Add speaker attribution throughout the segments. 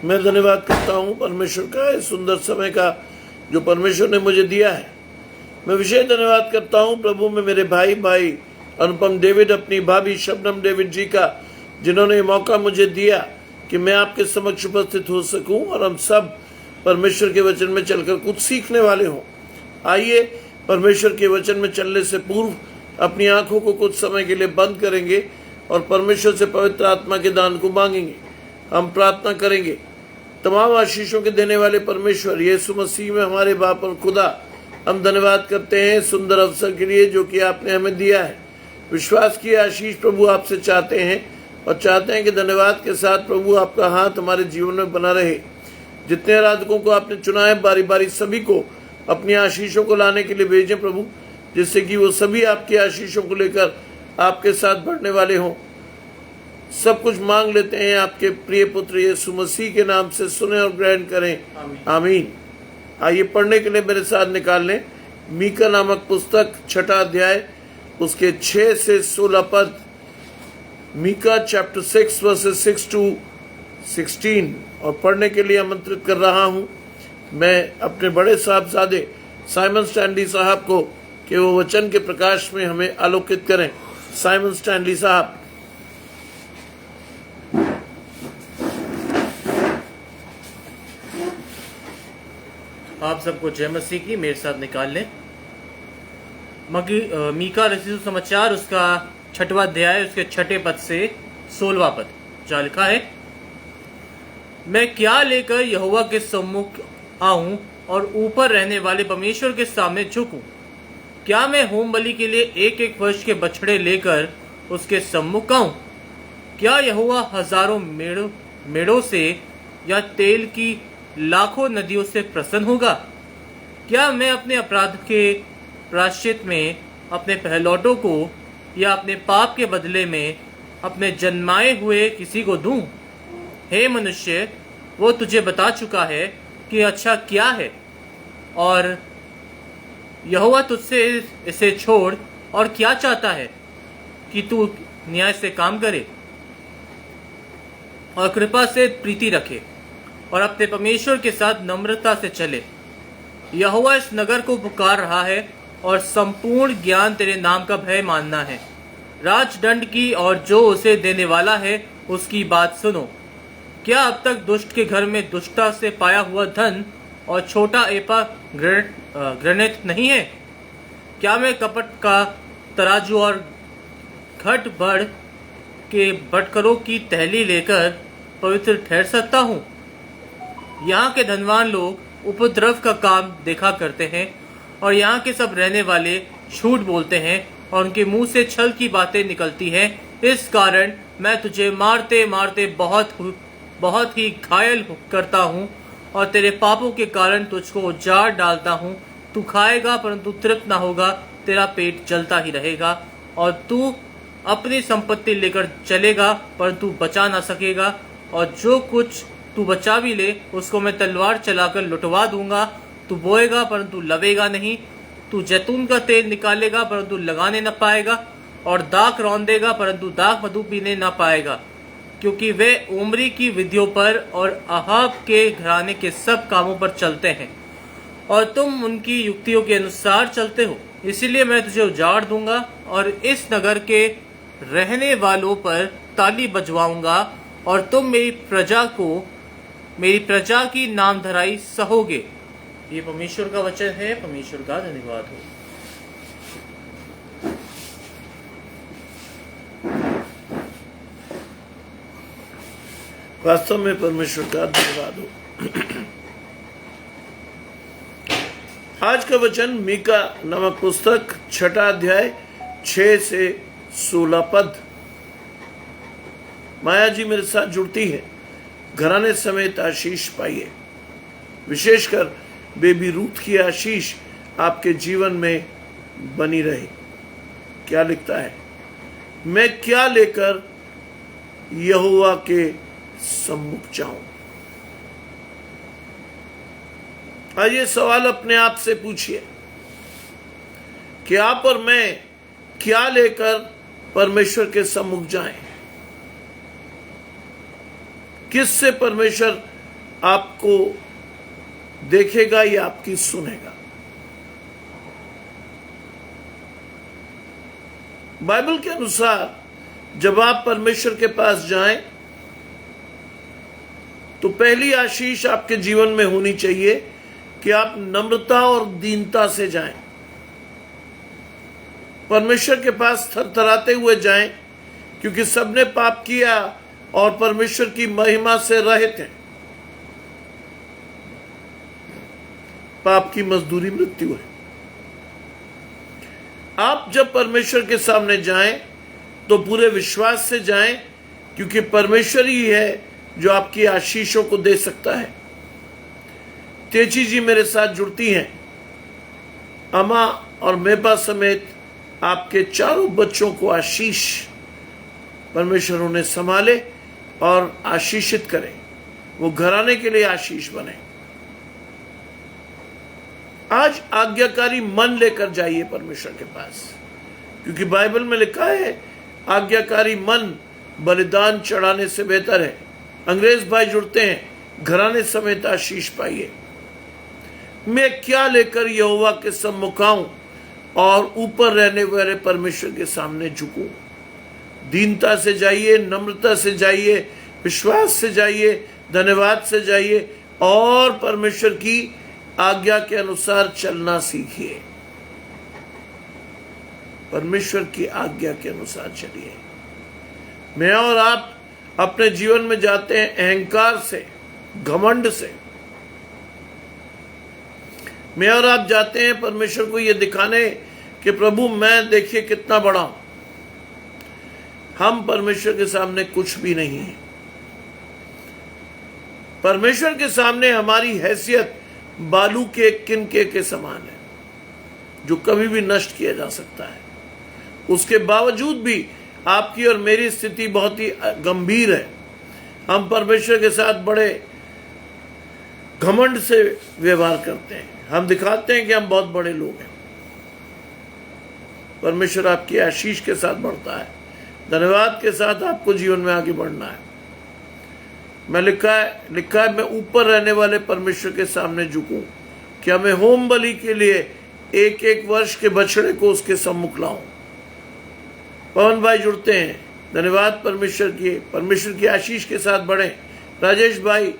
Speaker 1: मैं धन्यवाद करता हूँ परमेश्वर का इस सुंदर समय का जो परमेश्वर ने मुझे दिया है। मैं विशेष धन्यवाद करता हूँ प्रभु में मेरे भाई अनुपम डेविड, अपनी भाभी शबनम डेविड जी का, जिन्होंने मौका मुझे दिया कि मैं आपके समक्ष उपस्थित हो सकूं और हम सब परमेश्वर के वचन में चलकर कुछ सीखने वाले हों। आइए परमेश्वर के वचन में चलने से पूर्व अपनी आंखों को कुछ समय के लिए बंद करेंगे और परमेश्वर से पवित्र आत्मा के दान को मांगेंगे। हम प्रार्थना करेंगे। तमाम आशीषों के देने वाले परमेश्वर यीशु मसीह में हमारे बाप और खुदा, हम धन्यवाद करते हैं सुंदर अवसर के लिए जो कि आपने हमें दिया है। विश्वास की आशीष प्रभु आपसे चाहते हैं और चाहते हैं कि धन्यवाद के साथ प्रभु आपका हाथ हमारे जीवन में बना रहे। जितने आराधकों को आपने चुना है बारी बारी सभी को अपनी आशीषों को लाने के लिए भेजें प्रभु, जिससे कि वो सभी आपकी आशीषों को लेकर आपके साथ बढ़ने वाले हों। सब कुछ मांग लेते हैं आपके प्रिय पुत्र यीशु मसीह के नाम से, सुने और ग्रहण करें। आमीन। आइए पढ़ने के लिए मेरे साथ निकाल लें मीका नामक पुस्तक 6 अध्याय उसके 6 से 16 पद। मीका चैप्टर 6 वर्सेस 6 to 16 और पढ़ने के लिए आमंत्रित कर रहा हूं मैं अपने बड़े साहबजादे साइमन स्टैनली साहब को कि वो वचन के प्रकाश में हमें आलोकित करें। साइमन स्टैनली साहब।
Speaker 2: आप सबको जय मसीह की। मेरे साथ निकाल लें मीका रचित समाचार उसका 6वां अध्याय उसके 6 पद से 16वां पद। जहाँ लिखा है, मैं क्या लेकर यहोवा के सम्मुख आऊं और ऊपर रहने वाले परमेश्वर के सामने झुकूं? क्या मैं होम बलि के लिए 1-1 वर्ष के बछड़े लेकर उसके सम्मुख आऊं? क्या यहोवा हजारों मेढ़ों से या तेल की लाखों नदियों से प्रसन्न होगा? क्या मैं अपने अपराध के प्रायश्चित में अपने पहलौठों को या अपने पाप के बदले में अपने जन्माए हुए किसी को दूं? हे मनुष्य, वो तुझे बता चुका है कि अच्छा क्या है, और यहोवा तुझसे इसे छोड़ और क्या चाहता है कि तू न्याय से काम करे और कृपा से प्रीति रखे और अपने परमेश्वर के साथ नम्रता से चले। यहोवा इस नगर को पुकार रहा है और संपूर्ण ज्ञान तेरे नाम का भय मानना है। राजदंड की और जो उसे देने वाला है उसकी बात सुनो। क्या अब तक दुष्ट के घर में दुष्टता से पाया हुआ धन और छोटा एपा ग्रेनेट नहीं है? क्या मैं कपट का तराजू और घट बढ़ के बटकरों की तहली लेकर पवित्र ठहर सकता हूँ? यहाँ के धनवान लोग उपद्रव का काम देखा करते हैं और यहाँ के सब रहने वाले झूठ बोलते हैं और उनके मुंह से छल की बातें निकलती हैं। इस कारण मैं तुझे मारते मारते बहुत ही घायल करता हूँ और तेरे पापों के कारण तुझको उजाड़ डालता हूँ। तू खाएगा परंतु तृप्त ना होगा, तेरा पेट जलता ही रहेगा और तू अपनी संपत्ति लेकर चलेगा परंतु बचा ना सकेगा, और जो कुछ तू बचा भी ले उसको मैं तलवार चलाकर लुटवा दूंगा। तू बोएगा परंतु लवेगा नहीं, तू जैतून का तेल निकालेगा परंतु लगाने न पाएगा, और दाख रौंदेगा परंतु दाख मधु पीने न पाएगा, क्योंकि वे उमरी की विधियों पर और अहाब के घराने के सब कामों पर चलते हैं और तुम उनकी युक्तियों के अनुसार चलते हो। इसीलिए मैं तुझे उजाड़ दूंगा और इस नगर के रहने वालों पर ताली बजवाऊंगा और तुम मेरी प्रजा की नामधराई सहोगे। ये परमेश्वर का वचन है। परमेश्वर का धन्यवाद हो।
Speaker 1: वास्तव में परमेश्वर का धन्यवाद हो। आज का वचन मीका नामक पुस्तक 6 अध्याय 6 से 16 पद। माया जी मेरे साथ जुड़ती है। घराने समेत आशीष पाइए। विशेषकर बेबी रूथ की आशीष आपके जीवन में बनी रहे। क्या लिखता है? मैं क्या लेकर यहोवा के सम्मुख जाऊं? आज ये सवाल अपने आप से पूछिए कि आप और मैं क्या लेकर परमेश्वर के सम्मुख जाएं? किससे परमेश्वर आपको देखेगा या आपकी सुनेगा। बाइबल के अनुसार जब आप परमेश्वर के पास जाएं तो पहली आशीष आपके जीवन में होनी चाहिए कि आप नम्रता और दीनता से जाएं। परमेश्वर के पास थरथराते हुए जाएं, क्योंकि सबने पाप किया और परमेश्वर की महिमा से रहित हैं। पाप की मजदूरी मृत्यु है। आप जब परमेश्वर के सामने जाएं तो पूरे विश्वास से जाएं, क्योंकि परमेश्वर ही है जो आपकी आशीषों को दे सकता है। तेजी जी मेरे साथ जुड़ती हैं। अमा और मेबा समेत आपके चारों बच्चों को आशीष परमेश्वर उन्हें संभाले और आशीषित करे, वो घराने के लिए आशीष बने। आज आज्ञाकारी मन लेकर जाइए परमेश्वर के पास, क्योंकि बाइबल में लिखा है आज्ञाकारी मन बलिदान चढ़ाने से बेहतर है। अंग्रेज भाई जुड़ते हैं, घराने समेत आशीष पाइए। मैं क्या लेकर यहोवा के सम्मुख आऊं और ऊपर रहने वाले परमेश्वर के सामने झुकूं। दीनता से जाइए, नम्रता से जाइए, विश्वास से जाइए, धन्यवाद से जाइए और परमेश्वर की आज्ञा के अनुसार चलना सीखिए। परमेश्वर की आज्ञा के अनुसार चलिए। मैं और आप अपने जीवन में जाते हैं अहंकार से, घमंड से। मैं और आप जाते हैं परमेश्वर को ये दिखाने कि प्रभु मैं देखिए कितना बड़ा हूं। हम परमेश्वर के सामने कुछ भी नहीं है। परमेश्वर के सामने हमारी हैसियत बालू के किनके के समान है, जो कभी भी नष्ट किया जा सकता है। उसके बावजूद भी आपकी और मेरी स्थिति बहुत ही गंभीर है। हम परमेश्वर के साथ बड़े घमंड से व्यवहार करते हैं। हम दिखाते हैं कि हम बहुत बड़े लोग हैं। परमेश्वर आपकी आशीष के साथ बढ़ता है। धन्यवाद के साथ आपको जीवन में आगे बढ़ना है। मैं लिखा है मैं ऊपर रहने वाले परमेश्वर के सामने झुकूं। क्या मैं होम बलि के लिए एक एक वर्ष के बछड़े को उसके सम्मुख लाऊं। पवन भाई जुड़ते हैं, धन्यवाद परमेश्वर की आशीष के साथ बढ़े। राजेश भाई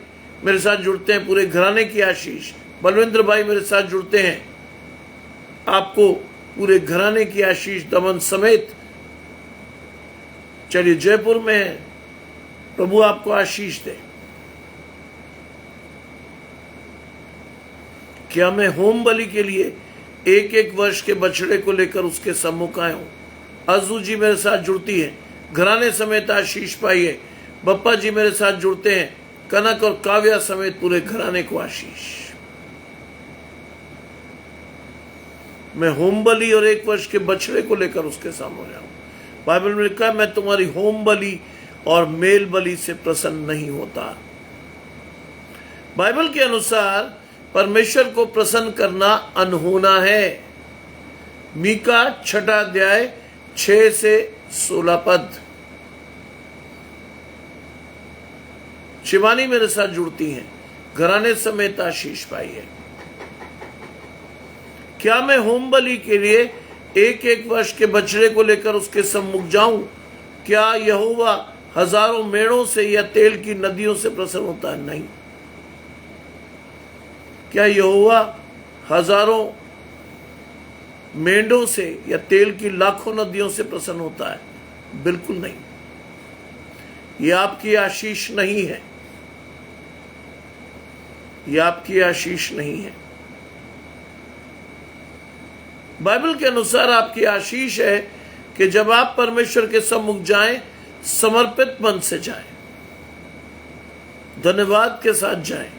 Speaker 1: मेरे साथ जुड़ते हैं, पूरे घराने की आशीष। बलविंद्र भाई मेरे साथ जुड़ते हैं, आपको पूरे घराने की आशीष दमन समेत। चलिए जयपुर में है, प्रभु आपको आशीष दे। क्या मैं होम बलि के लिए एक एक वर्ष के बछड़े को लेकर उसके सम्मुख आया हूं। अजू जी मेरे साथ जुड़ती है, घराने समेत आशीष पाइए। बप्पा जी मेरे साथ जुड़ते हैं, कनक और काव्या समेत पूरे घराने को आशीष। मैं होम बलि और एक वर्ष के बछड़े को लेकर उसके सामने आऊं। बाइबल में लिखा है मैं तुम्हारी होम बलि और मेल बलि से प्रसन्न नहीं होता। बाइबल के अनुसार परमेश्वर को प्रसन्न करना अनहोना है। मीका 6 अध्याय 6 से 16 पद। शिवानी मेरे साथ जुड़ती हैं, घराने समेत आशीष पाइए। क्या मैं होम बलि के लिए एक एक वर्ष के बछड़े को लेकर उसके सम्मुख जाऊं। क्या यहोवा हजारों मेढ़ों से या तेल की नदियों से प्रसन्न होता है। नहीं। क्या यहोवा हजारों मेंढों से या तेल की लाखों नदियों से प्रसन्न होता है। बिल्कुल नहीं। यह आपकी आशीष नहीं है। यह आपकी आशीष नहीं है। बाइबल के अनुसार आपकी आशीष है कि जब आप परमेश्वर के सम्मुख जाएं, समर्पित मन से जाएं, धन्यवाद के साथ जाएं,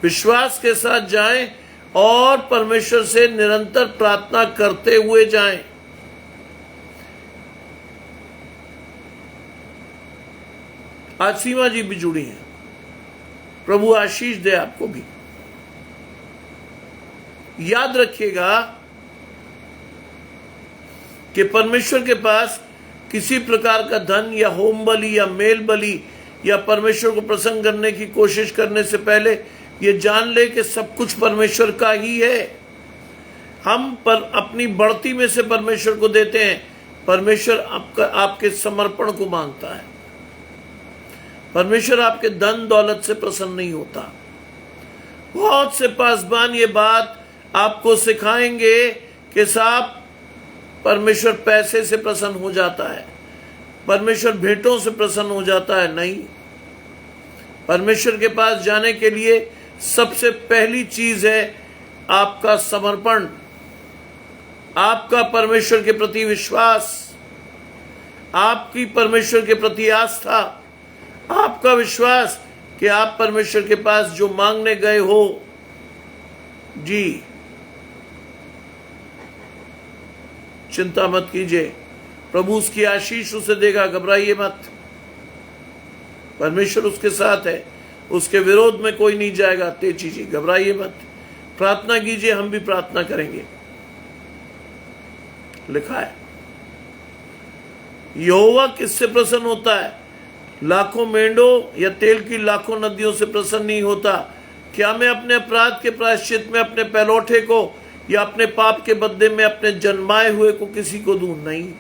Speaker 1: विश्वास के साथ जाएं और परमेश्वर से निरंतर प्रार्थना करते हुए जाएं। आज सीमा जी भी जुड़ी हैं, प्रभु आशीष दे आपको भी। याद रखिएगा कि परमेश्वर के पास किसी प्रकार का धन या होम बलि या मेल बलि या परमेश्वर को प्रसन्न करने की कोशिश करने से पहले ये जान ले कि सब कुछ परमेश्वर का ही है। हम पर अपनी बढ़ती में से परमेश्वर को देते हैं, परमेश्वर आपके समर्पण को मांगता है। परमेश्वर आपके धन दौलत से प्रसन्न नहीं होता। बहुत से पासबान ये बात आपको सिखाएंगे कि साहब परमेश्वर पैसे से प्रसन्न हो जाता है, परमेश्वर भेंटों से प्रसन्न हो जाता है। नहीं, परमेश्वर के पास जाने के लिए सबसे पहली चीज है आपका समर्पण, आपका परमेश्वर के प्रति विश्वास, आपकी परमेश्वर के प्रति आस्था, आपका विश्वास कि आप परमेश्वर के पास जो मांगने गए हो, जी चिंता मत कीजिए, प्रभु उसकी आशीष उसे देगा, घबराइए मत। परमेश्वर उसके साथ है, उसके विरोध में कोई नहीं जाएगा। तेजी जी, घबराइए मत, प्रार्थना कीजिए, हम भी प्रार्थना करेंगे। लिखा है यहोवा किससे प्रसन्न होता है? लाखों मेंढों या तेल की लाखों नदियों से प्रसन्न नहीं होता। क्या मैं अपने अपराध के प्रायश्चित में अपने पहलौठे को या अपने पाप के बदले में अपने जन्माए हुए को किसी को दूं? नहीं।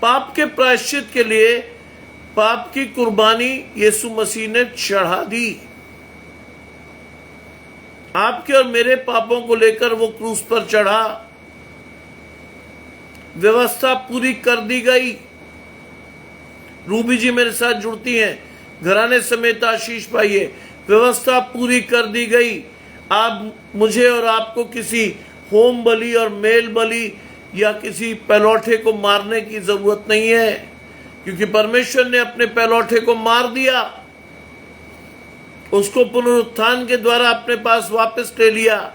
Speaker 1: पाप के प्रायश्चित के लिए पाप की कुर्बानी यीशु मसीह ने चढ़ा दी। आपके और मेरे पापों को लेकर वो क्रूस पर चढ़ा। व्यवस्था पूरी कर दी गई। रूबी जी मेरे साथ जुड़ती हैं, घराने समेत आशीष पाइए। व्यवस्था पूरी कर दी गई। आप मुझे और आपको किसी होम बलि और मेल बलि या किसी पहलौठे को मारने की जरूरत नहीं है, क्योंकि परमेश्वर ने अपने पहलौठे को मार दिया, उसको पुनरुत्थान के द्वारा अपने पास वापस ले लिया,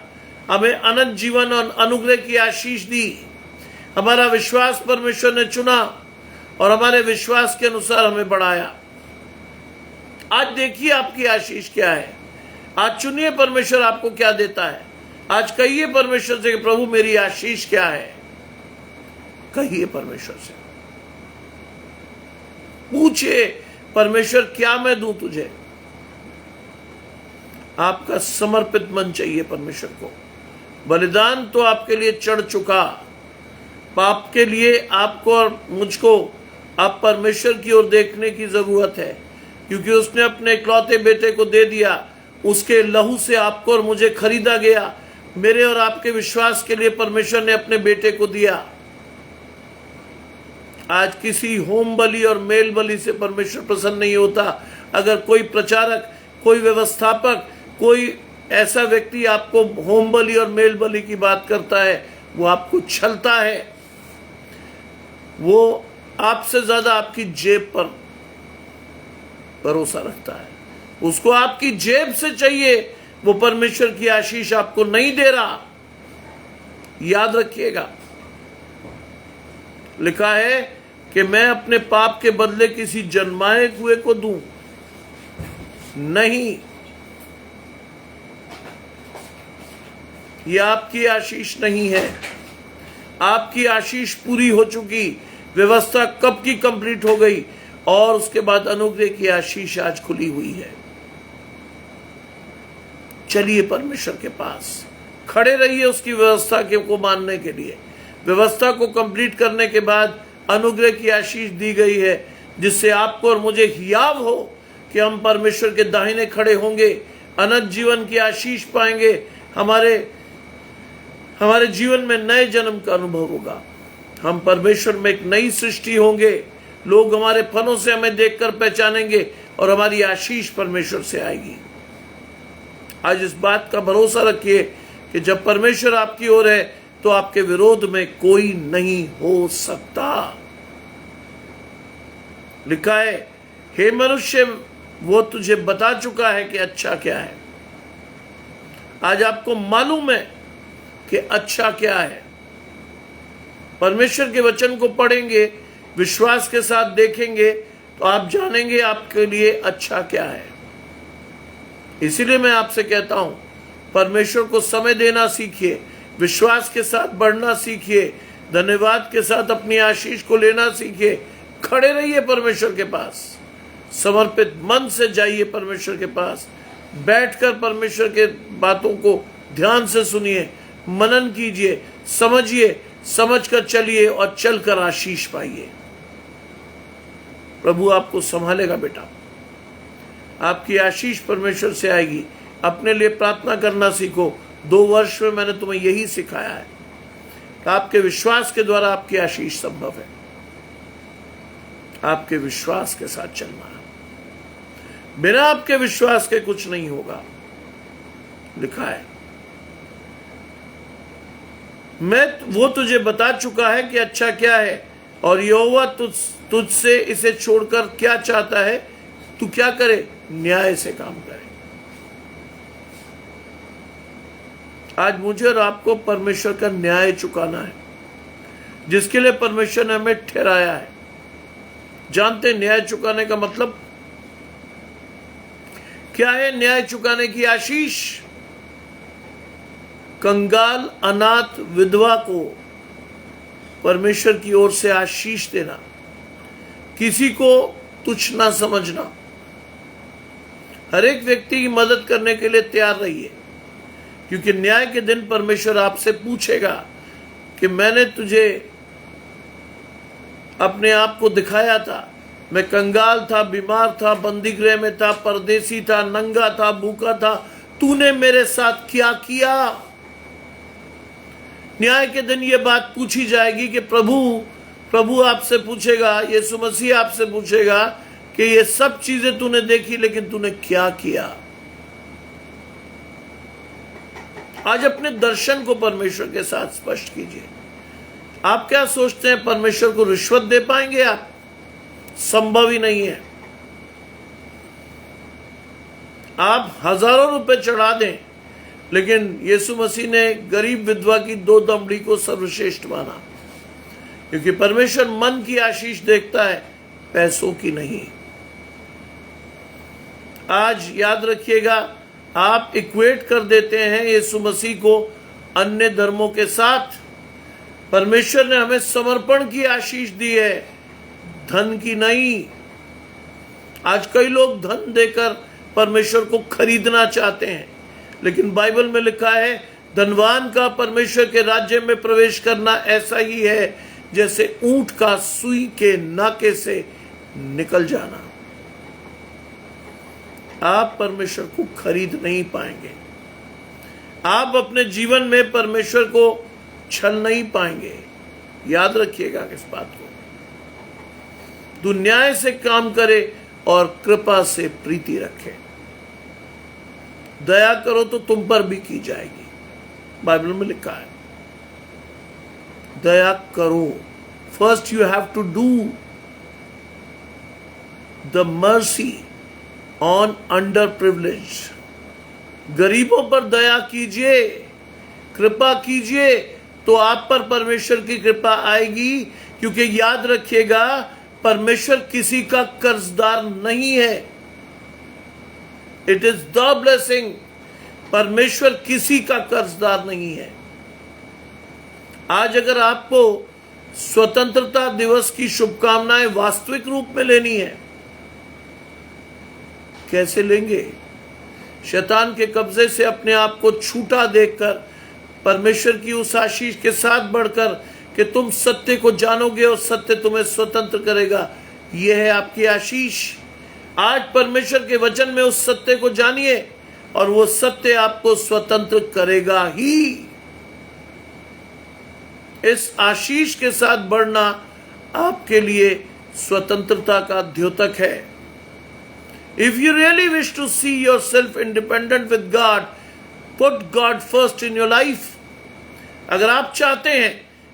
Speaker 1: हमें अनंत जीवन और अनुग्रह की आशीष दी। हमारा विश्वास परमेश्वर ने चुना और हमारे विश्वास के अनुसार हमें बढ़ाया। आज देखिए आपकी आशीष क्या है। आज चुनिए परमेश्वर आपको क्या देता है। आज कहिए परमेश्वर से कि प्रभु मेरी आशीष क्या है। कहिए परमेश्वर से, पूछिए परमेश्वर क्या मैं दूं तुझे। आपका समर्पित मन चाहिए परमेश्वर को। बलिदान तो आपके लिए चढ़ चुका। पाप के लिए आपको और मुझको अब परमेश्वर की ओर देखने की जरूरत है, क्योंकि उसने अपने इकलौते बेटे को दे दिया। उसके लहू से आपको और मुझे खरीदा गया। मेरे और आपके विश्वास के लिए परमेश्वर ने अपने बेटे को दिया। आज किसी होम बलि और मेल बलि से परमेश्वर प्रसन्न नहीं होता। अगर कोई प्रचारक, कोई व्यवस्थापक, कोई ऐसा व्यक्ति आपको होम बलि और मेल बलि की बात करता है, वो आपको छलता है। वो आपसे ज्यादा आपकी जेब पर भरोसा रखता है। उसको आपकी जेब से चाहिए, वो परमेश्वर की आशीष आपको नहीं दे रहा। याद रखिएगा, लिखा है कि मैं अपने पाप के बदले किसी जन्माए हुए को दूं नहीं। यह आपकी आशीष नहीं है। आपकी आशीष पूरी हो चुकी। व्यवस्था कब की कंप्लीट हो गई और उसके बाद अनुग्रह की आशीष आज खुली हुई है। चलिए परमेश्वर के पास, खड़े रहिए उसकी व्यवस्था को मानने के लिए। व्यवस्था को कंप्लीट करने के बाद अनुग्रह की आशीष दी गई है, जिससे आपको और मुझे हियाव हो कि हम परमेश्वर के दाहिने खड़े होंगे, अनंत जीवन की आशीष पाएंगे। हमारे जीवन में नए जन्म का अनुभव होगा। हम परमेश्वर में एक नई सृष्टि होंगे। लोग हमारे फलों से हमें देखकर पहचानेंगे और हमारी आशीष परमेश्वर से आएगी। आज इस बात का भरोसा रखिए कि जब परमेश्वर आपकी ओर है तो आपके विरोध में कोई नहीं हो सकता। लिखा है, हे मनुष्य, वो तुझे बता चुका है कि अच्छा क्या है। आज आपको मालूम है कि अच्छा क्या है। परमेश्वर के वचन को पढ़ेंगे, विश्वास के साथ देखेंगे तो आप जानेंगे आपके लिए अच्छा क्या है। इसीलिए मैं आपसे कहता हूं, परमेश्वर को समय देना सीखिए, विश्वास के साथ बढ़ना सीखिए, धन्यवाद के साथ अपनी आशीष को लेना सीखिए। खड़े रहिए परमेश्वर के पास, समर्पित मन से जाइए परमेश्वर के पास, बैठकर परमेश्वर के बातों को ध्यान से सुनिए, मनन कीजिए, समझिए, समझकर चलिए और चलकर आशीष पाइए। प्रभु आपको संभालेगा बेटा, आपकी आशीष परमेश्वर से आएगी। अपने लिए प्रार्थना करना सीखो। 2 वर्ष में मैंने तुम्हें यही सिखाया है कि आपके विश्वास के द्वारा आपकी आशीष संभव है। आपके विश्वास के साथ चलना है, बिना आपके विश्वास के कुछ नहीं होगा। लिखा है, मैं वो तुझे बता चुका है कि अच्छा क्या है, और यहोवा तुझसे इसे छोड़कर क्या चाहता है। तू क्या करे? न्याय से काम करे। आज मुझे और आपको परमेश्वर का न्याय चुकाना है, जिसके लिए परमेश्वर ने हमें ठहराया है। जानते न्याय चुकाने का मतलब क्या है? न्याय चुकाने की आशीष, कंगाल, अनाथ, विधवा को परमेश्वर की ओर से आशीष देना, किसी को तुच्छ ना समझना, हर एक व्यक्ति की मदद करने के लिए तैयार रहिए, क्योंकि न्याय के दिन परमेश्वर आपसे पूछेगा कि मैंने तुझे अपने आप को दिखाया था, मैं कंगाल था, बीमार था, बंदीगृह में था, परदेसी था, नंगा था, भूखा था, तूने मेरे साथ क्या किया। न्याय के दिन ये बात पूछी जाएगी कि प्रभु आपसे पूछेगा, यीशु मसीह आपसे पूछेगा कि ये सब चीजें तूने देखी, लेकिन तूने क्या किया। आज अपने दर्शन को परमेश्वर के साथ स्पष्ट कीजिए। आप क्या सोचते हैं परमेश्वर को रिश्वत दे पाएंगे आप? संभव ही नहीं है। आप हजारों रुपए चढ़ा दें, लेकिन यीशु मसीह ने गरीब विधवा की 2 दमड़ी को सर्वश्रेष्ठ माना, क्योंकि परमेश्वर मन की आशीष देखता है, पैसों की नहीं। आज याद रखिएगा, आप इक्वेट कर देते हैं यीशु मसीह को अन्य धर्मों के साथ। परमेश्वर ने हमें समर्पण की आशीष दी है, धन की नहीं। आज कई लोग धन देकर परमेश्वर को खरीदना चाहते हैं, लेकिन बाइबल में लिखा है, धनवान का परमेश्वर के राज्य में प्रवेश करना ऐसा ही है जैसे ऊंट का सुई के नाके से निकल जाना। आप परमेश्वर को खरीद नहीं पाएंगे। आप अपने जीवन में परमेश्वर को छल नहीं पाएंगे। याद रखिएगा इस बात को। तू न्याय से काम करे और कृपा से प्रीति रखे। दया करो तो तुम पर भी की जाएगी। बाइबल में लिखा है, दया करो। First you have to do the mercy on under privilege. गरीबों पर दया कीजिए, कृपा कीजिए, तो आप पर परमेश्वर की कृपा आएगी। क्योंकि याद रखिएगा, परमेश्वर किसी का कर्जदार नहीं है। It is the blessing. परमेश्वर किसी का कर्जदार नहीं है। आज अगर आपको स्वतंत्रता दिवस की शुभकामनाएं वास्तविक रूप में लेनी है, कैसे लेंगे? शैतान के कब्जे से अपने आप को छूटा देखकर, परमेश्वर की उस आशीष के साथ बढ़कर कि तुम सत्य को जानोगे और सत्य तुम्हें स्वतंत्र करेगा। यह है आपकी आशीष। आज परमेश्वर के वचन में उस सत्य को जानिए और वो सत्य आपको स्वतंत्र करेगा ही। इस आशीष के साथ बढ़ना आपके लिए स्वतंत्रता का द्योतक है। If you really wish to see yourself independent with God, put God first in your life. अगर आप चाहते हैं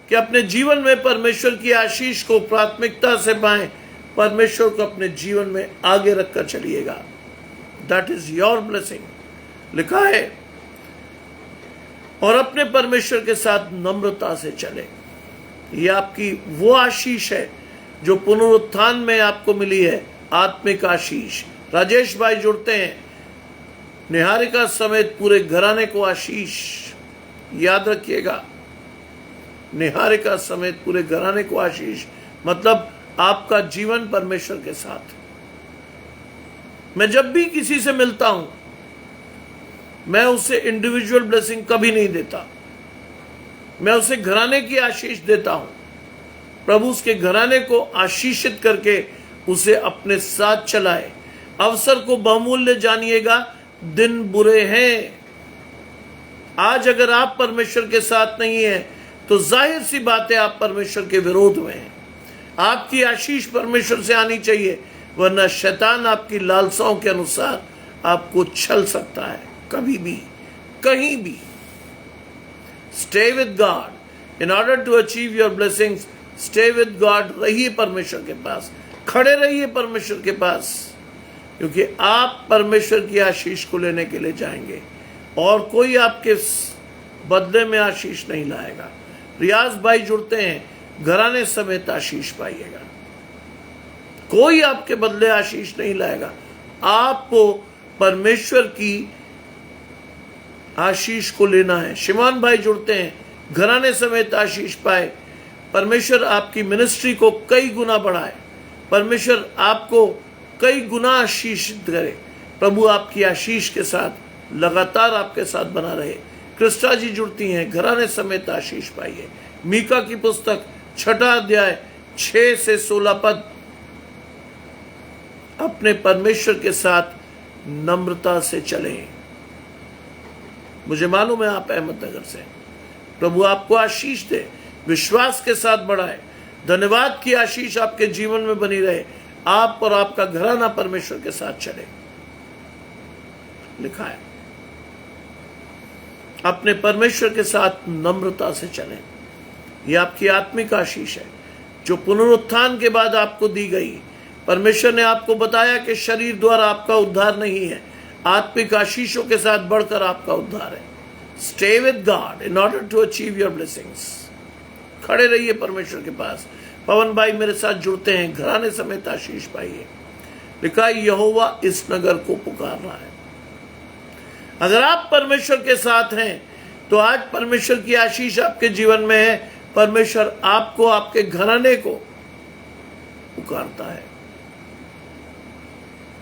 Speaker 1: कि अपने जीवन में परमेश्वर की आशीष को प्राथमिकता से पाएं, परमेश्वर को अपने जीवन में आगे रखकर चलिएगा। That is your blessing। लिखा है, और अपने परमेश्वर के साथ नम्रता से चले। ये आपकी वो आशीष है जो पुनरुत्थान में आपको मिली है, आत्मिक आशीष। राजेश भाई जुड़ते हैं, निहारिका समेत पूरे घराने को आशीष। याद रखिएगा, निहारिका समेत पूरे घराने को आशीष, मतलब आपका जीवन परमेश्वर के साथ। मैं जब भी किसी से मिलता हूं, मैं उसे इंडिविजुअल ब्लेसिंग कभी नहीं देता, मैं उसे घराने की आशीष देता हूं। प्रभु उसके घराने को आशीषित करके उसे अपने साथ चलाए। अवसर को बहुमूल्य जानिएगा, दिन बुरे हैं। आज अगर आप परमेश्वर के साथ नहीं हैं तो जाहिर सी बात है आप परमेश्वर के विरोध में हैं। आपकी आशीष परमेश्वर से आनी चाहिए, वरना शैतान आपकी लालसाओं के अनुसार आपको छल सकता है, कभी भी, कहीं भी। Stay with God in order to achieve your blessings. Stay with God, रहिए परमेश्वर के पास, खड़े रहिए परमेश्वर के पास, क्योंकि आप परमेश्वर की आशीष को लेने के लिए जाएंगे और कोई आपके बदले में आशीष नहीं लाएगा। रियाज भाई जुड़ते हैं, घराने समेत आशीष पाइएगा। कोई आपके बदले आशीष नहीं लाएगा, आपको परमेश्वर की आशीष को लेना है। शिमान भाई जुड़ते हैं, घराने समेत आशीष पाए। परमेश्वर आपकी मिनिस्ट्री को कई गुना बढ़ाए, परमेश्वर आपको कई गुना आशीषित करे। प्रभु आपकी आशीष के साथ लगातार आपके साथ बना रहे। क्रिस्टा जी जुड़ती हैं, घराने समेत आशीष पाइए। मीका की पुस्तक 6 अध्याय 6 से 16 पद। अपने परमेश्वर के साथ नम्रता से चलें। मुझे मालूम है आप अहमदनगर से। प्रभु आपको आशीष दे, विश्वास के साथ बढ़ाए। धन्यवाद की आशीष आपके जीवन में बनी रहे। आप और आपका घराना परमेश्वर के साथ चले। लिखा है, अपने परमेश्वर के साथ नम्रता से चलें। यह आपकी आत्मिक आशीष है जो पुनरुत्थान के बाद आपको दी गई। परमेश्वर ने आपको बताया कि शरीर द्वारा आपका उद्धार नहीं है, आत्मिक आशीषों के साथ बढ़कर आपका उद्धार है। Stay with God in order to achieve your blessings. खड़े रहिए परमेश्वर के पास। पवन भाई मेरे साथ जुड़ते हैं, घराने समेत आशीष पाइए। लिखा है, यहोवा इस नगर को पुकार रहा है। अगर आप परमेश्वर के साथ हैं तो आज परमेश्वर की आशीष आपके जीवन में है। परमेश्वर आपको, आपके घराने को पुकारता है।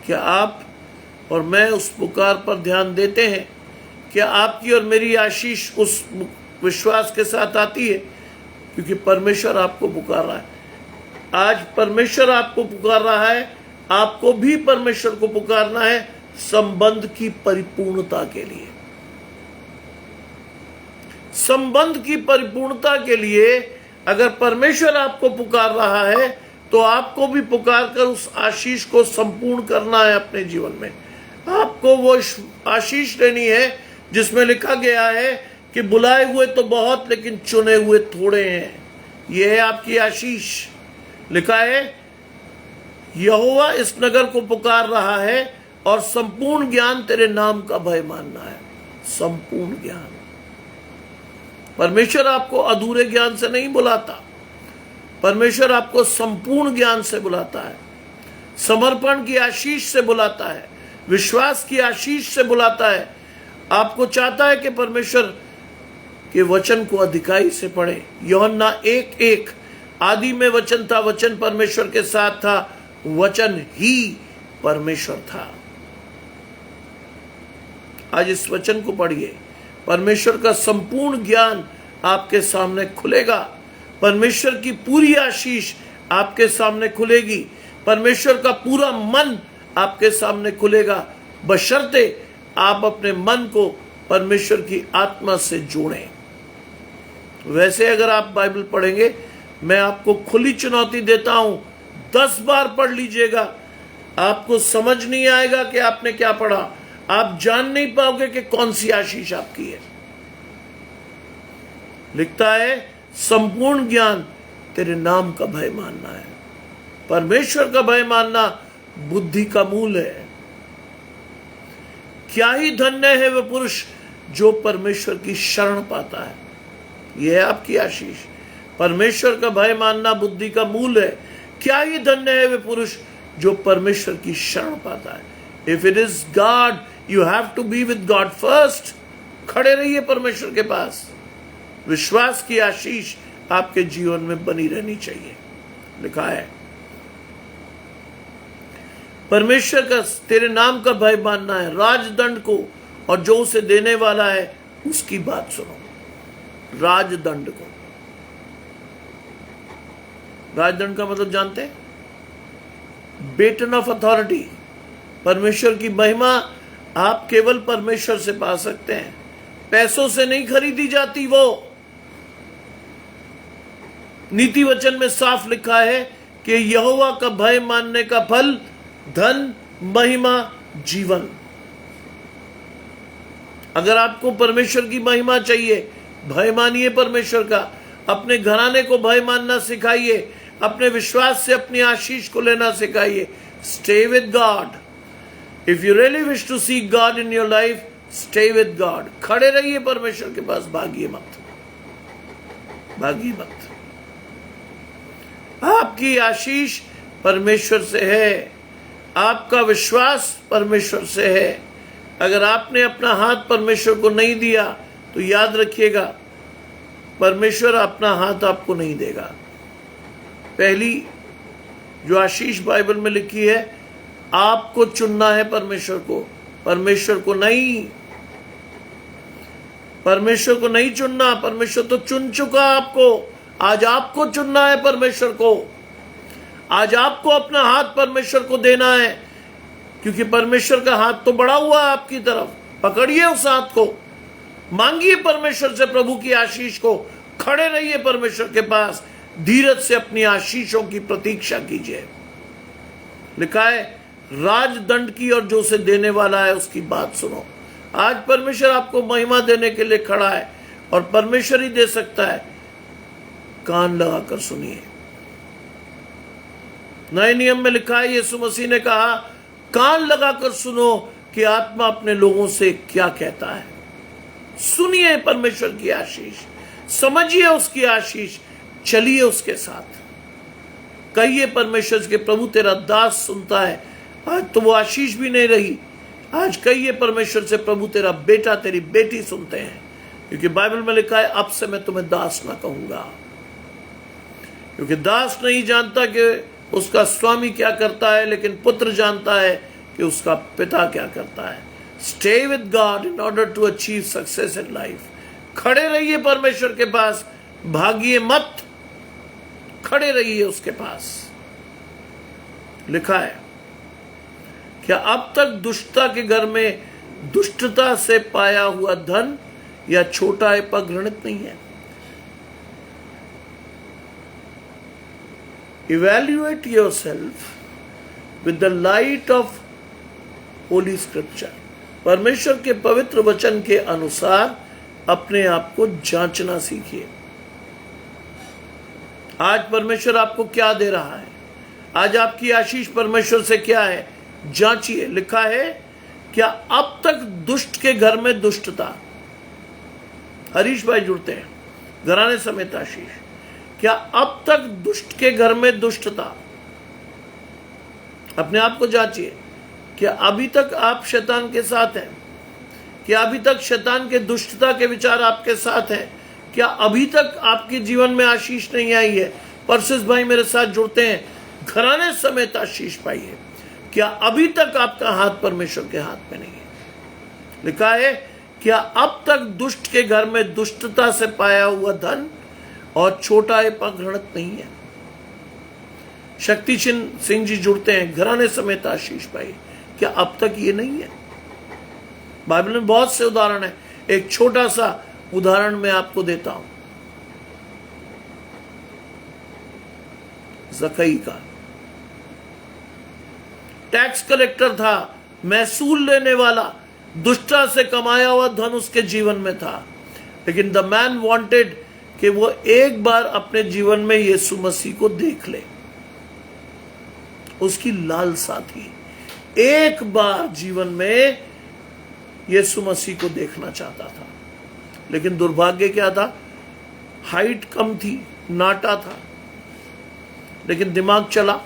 Speaker 1: क्या आप और मैं उस पुकार पर ध्यान देते हैं? क्या आपकी और मेरी आशीष उस विश्वास के साथ आती है? क्योंकि परमेश्वर आपको पुकार रहा है। आज परमेश्वर आपको पुकार रहा है, आपको भी परमेश्वर को पुकारना है संबंध की परिपूर्णता के लिए। संबंध की परिपूर्णता के लिए अगर परमेश्वर आपको पुकार रहा है तो आपको भी पुकार कर उस आशीष को संपूर्ण करना है अपने जीवन में। आपको वो आशीष लेनी है जिसमें लिखा गया है कि बुलाए हुए तो बहुत लेकिन चुने हुए थोड़े हैं। यह है आपकी आशीष। लिखा है, यहोवा इस नगर को पुकार रहा है और संपूर्ण ज्ञान तेरे नाम का भय मानना है। संपूर्ण ज्ञान। परमेश्वर आपको अधूरे ज्ञान से नहीं बुलाता, परमेश्वर आपको संपूर्ण ज्ञान से बुलाता है, समर्पण की आशीष से बुलाता है, विश्वास की आशीष से बुलाता है। आपको चाहता है कि परमेश्वर के वचन को अधिकाई से पढ़े। यूहन्ना 1:1, आदि में वचन था, वचन परमेश्वर के साथ था, वचन ही परमेश्वर था। आज इस वचन को पढ़िए, परमेश्वर का संपूर्ण ज्ञान आपके सामने खुलेगा। परमेश्वर की पूरी आशीष आपके सामने खुलेगी। परमेश्वर का पूरा मन आपके सामने खुलेगा, बशर्ते आप अपने मन को परमेश्वर की आत्मा से जोड़ें। वैसे अगर आप बाइबल पढ़ेंगे, मैं आपको खुली चुनौती देता हूं, 10 बार पढ़ लीजिएगा, आपको समझ नहीं आएगा कि आपने क्या पढ़ा। आप जान नहीं पाओगे कि कौन सी आशीष आपकी है। लिखता है, संपूर्ण ज्ञान तेरे नाम का भय मानना है। परमेश्वर का भय मानना बुद्धि का मूल है। क्या ही धन्य है वह पुरुष जो परमेश्वर की शरण पाता है। यह है आपकी आशीष। परमेश्वर का भय मानना बुद्धि का मूल है। क्या ही धन्य है वह पुरुष जो परमेश्वर की शरण पाता है। If it is God, you have to be with God first. खड़े रहिए परमेश्वर के पास। विश्वास की आशीष आपके जीवन में बनी रहनी चाहिए। लिखा है, परमेश्वर का, तेरे नाम का भय मानना है, राजदंड को और जो उसे देने वाला है उसकी बात सुनो। राजदंड को, राजदंड का मतलब जानते हैं? Baton of authority. परमेश्वर की महिमा आप केवल परमेश्वर से पा सकते हैं, पैसों से नहीं खरीदी जाती। वो नीति वचन में साफ लिखा है कि यहोवा का भय मानने का फल धन, महिमा, जीवन। अगर आपको परमेश्वर की महिमा चाहिए, भय मानिए परमेश्वर का। अपने घराने को भय मानना सिखाइए, अपने विश्वास से अपनी आशीष को लेना सिखाइए। Stay with God. If you really wish to see God in your life, stay with God. खड़े रहिए परमेश्वर के पास, भागिए मत, भागिए मत। आपकी आशीष परमेश्वर से है, आपका विश्वास परमेश्वर से है। अगर आपने अपना हाथ परमेश्वर को नहीं दिया तो याद रखिएगा, परमेश्वर अपना हाथ आपको नहीं देगा। पहली जो आशीष बाइबल में लिखी है, आपको चुनना है परमेश्वर को, परमेश्वर को नहीं। परमेश्वर को नहीं चुनना, परमेश्वर तो चुन चुका आपको। आज आपको चुनना है परमेश्वर को। आज आपको अपना हाथ परमेश्वर को देना है, क्योंकि परमेश्वर का हाथ तो बढ़ा हुआ है आपकी तरफ। पकड़िए उस हाथ को, मांगिए परमेश्वर से प्रभु की आशीष को। खड़े रहिए परमेश्वर के पास, धीरज से अपनी आशीषों की प्रतीक्षा कीजिए। लिखा है राजदंड की और जो उसे देने वाला है उसकी बात सुनो। आज परमेश्वर आपको महिमा देने के लिए खड़ा है और परमेश्वर ही दे सकता है। कान लगाकर सुनिए। नए नियम में लिखा है, यीशु मसीह ने कहा कान लगाकर सुनो कि आत्मा अपने लोगों से क्या कहता है। सुनिए परमेश्वर की आशीष, समझिए उसकी आशीष, चलिए उसके साथ। कहिए परमेश्वर के प्रभु तेरा दास सुनता है। आज तो वो आशीष भी नहीं रही। आज कहिए परमेश्वर से प्रभु तेरा बेटा तेरी बेटी सुनते हैं, क्योंकि बाइबल में लिखा है अब से मैं तुम्हें दास ना कहूंगा। क्योंकि दास नहीं जानता कि उसका स्वामी क्या करता है, लेकिन पुत्र जानता है कि उसका पिता क्या करता है। Stay with God in order to achieve success in life. खड़े रहिए परमेश्वर के पास, भागिए मत, खड़े रहिए उसके पास। लिखा है क्या अब तक दुष्टता के घर में दुष्टता से पाया हुआ धन या छोटा एपा घृणित नहीं है? Evaluate yourself with the light of Holy Scripture. परमेश्वर के पवित्र वचन के अनुसार अपने आप को जांचना सीखिए। आज परमेश्वर आपको क्या दे रहा है? आज आपकी आशीष परमेश्वर से क्या है? जांचिए। लिखा है क्या अब तक दुष्ट के घर में दुष्टता। हरीश भाई जुड़ते हैं, घराने समेत आशीष। क्या अब तक दुष्ट के घर में दुष्टता? अपने आप को जांचिए। क्या अभी तक आप शैतान के साथ हैं? क्या अभी तक शैतान के दुष्टता के विचार आपके साथ हैं? क्या अभी तक आपके जीवन में आशीष नहीं आई है? परसिस भाई मेरे साथ जुड़ते हैं, घराने समेत आशीष पाइए। क्या अभी तक आपका हाथ परमेश्वर के हाथ में नहीं है? लिखा है क्या अब तक दुष्ट के घर में दुष्टता से पाया हुआ धन और छोटा एपा घृणित नहीं है? शक्ति सिंह जी जुड़ते हैं, घराने समेत आशीष पाई। क्या अब तक ये नहीं है? बाइबल में बहुत से उदाहरण है। एक छोटा सा उदाहरण मैं आपको देता हूं, जकई का। टैक्स कलेक्टर था, महसूल लेने वाला, दुष्टता से कमाया हुआ धन उसके जीवन में था। लेकिन द मैन वांटेड कि वो एक बार अपने जीवन में यीशु मसीह को देख ले। उसकी लालसा थी, एक बार जीवन में यीशु मसीह को देखना चाहता था। लेकिन दुर्भाग्य क्या था? हाइट कम थी, नाटा था। लेकिन दिमाग चला।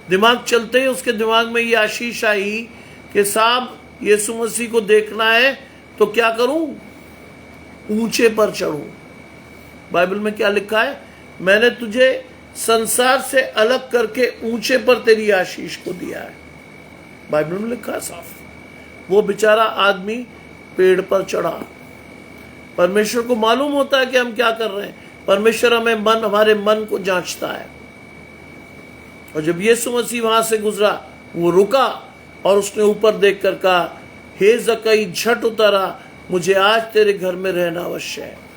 Speaker 1: दिमाग चलते ही उसके दिमाग में ये आशीष आई कि साहब यीशु मसीह को देखना है तो क्या करूं? ऊंचे पर चढ़ूं। बाइबल में क्या लिखा है? मैंने तुझे संसार से अलग करके ऊंचे पर तेरी आशीष को दिया है। बाइबल में लिखा है साफ। वो बेचारा आदमी पेड़ पर चढ़ा। परमेश्वर को मालूम होता है कि हम क्या कर रहे हैं। परमेश्वर हमारे मन को जांचता है। और जब यीशु मसीह वहां से गुजरा, वो रुका और उसने ऊपर देखकर कहा, हे जक्कई झट उतरा, मुझे आज तेरे घर में रहना अवश्य है।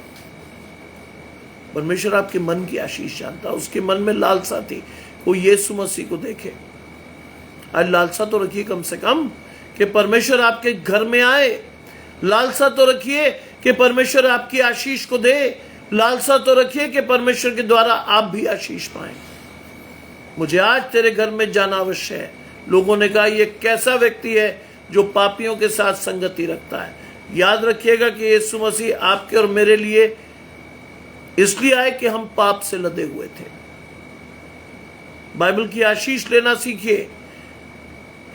Speaker 1: परमेश्वर आपके मन की आशीष जानता। उसके मन में लालसा थी वो यीशु मसीह को देखे। आज लालसा तो रखिए कम से कम कि परमेश्वर आपके घर में आए। लालसा तो रखिए कि परमेश्वर आपकी आशीष को दे। लालसा तो रखिए कि परमेश्वर के द्वारा आप भी आशीष पाएं। मुझे आज तेरे घर में जाना अवश्य है। लोगों ने कहा, यह कैसा व्यक्ति है जो पापियों के साथ संगति रखता है। याद रखिएगा कि यीशु मसीह आपके और मेरे लिए इसलिए आए कि हम पाप से लदे हुए थे। बाइबल की आशीष लेना सीखिए।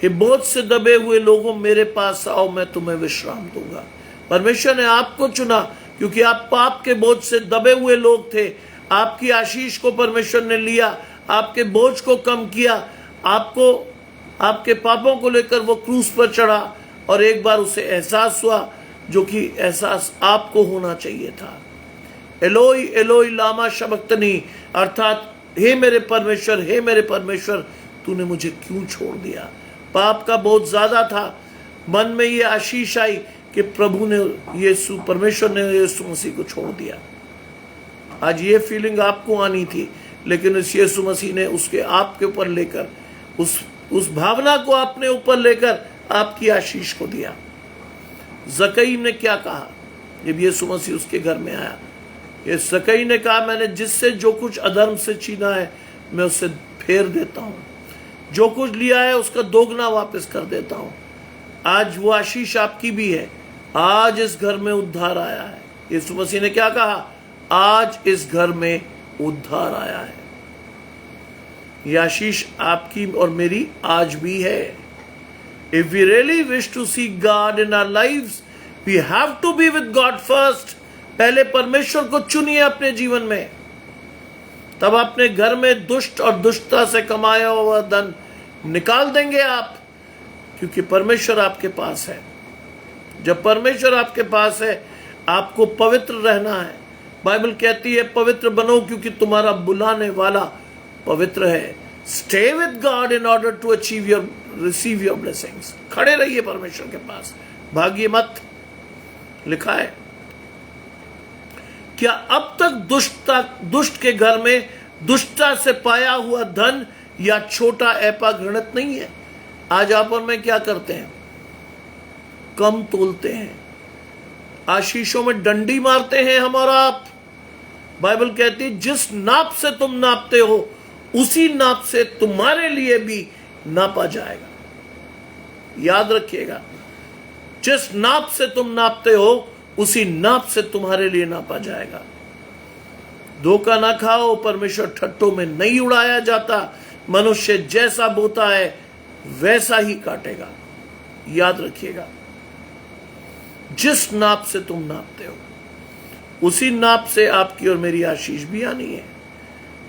Speaker 1: हे बोझ से दबे हुए लोगों, मेरे पास आओ, मैं तुम्हें विश्राम दूंगा। परमेश्वर ने आपको चुना क्योंकि आप पाप के बोझ से दबे हुए लोग थे। आपकी आशीष को परमेश्वर ने लिया, आपके बोझ को कम किया, आपको आपके पापों को लेकर वो क्रूस पर चढ़ा और एक बार उसे एहसास हुआ जो कि एहसास आपको होना चाहिए था। एलोई एलोई लामा शबक्तनी, अर्थात हे मेरे परमेश्वर, तूने मुझे क्यों छोड़ दिया। पाप का बहुत ज्यादा था। मन में ये आशीष आई कि परमेश्वर ने यीशु मसीह को छोड़ दिया। आज ये फीलिंग आपको आनी थी, लेकिन इस यीशु मसीह ने उसके आपके ऊपर लेकर, उस भावना को अपने ऊपर लेकर आपकी आशीष को दिया। जक्कई ने क्या कहा जब यीशु मसीह उसके घर में आया? ये जक्कई ने कहा, मैंने जिससे जो कुछ अधर्म से छीना है मैं उससे फेर देता हूं। जो कुछ लिया है उसका दोगुना वापस कर देता हूं। आज वो आशीष आपकी भी है। आज इस घर में उद्धार आया है। यीशु मसीह ने क्या कहा? आज इस घर में उद्धार आया है। यह आशीष आपकी और मेरी आज भी है। If we really wish to see God in our lives, we have to be with God first. पहले परमेश्वर को चुनिए अपने जीवन में, तब अपने घर में दुष्ट और दुष्टता से कमाया हुआ धन निकाल देंगे आप, क्योंकि परमेश्वर आपके पास है। जब परमेश्वर आपके पास है, आपको पवित्र रहना है। बाइबल कहती है पवित्र बनो क्योंकि तुम्हारा बुलाने वाला पवित्र है। Stay with God in order to receive your blessings. खड़े रहिए परमेश्वर के पास, भागिए मत। लिखा है, क्या अब तक दुष्ट के घर में दुष्टता से पाया हुआ धन या छोटा ऐपा घृणित नहीं है? आज आप और मैं क्या करते हैं? कम तोलते हैं, आशीषों में डंडी मारते हैं हम और आप। बाइबल कहती है जिस नाप से तुम नापते हो उसी नाप से तुम्हारे लिए भी नापा जाएगा। याद रखिएगा, जिस नाप से तुम नापते हो उसी नाप से तुम्हारे लिए नापा जाएगा। धोखा ना खाओ, परमेश्वर ठट्टों में नहीं उड़ाया जाता। मनुष्य जैसा बोता है वैसा ही काटेगा। याद रखिएगा, जिस नाप से तुम नापते हो उसी नाप से आपकी और मेरी आशीष भी आनी है।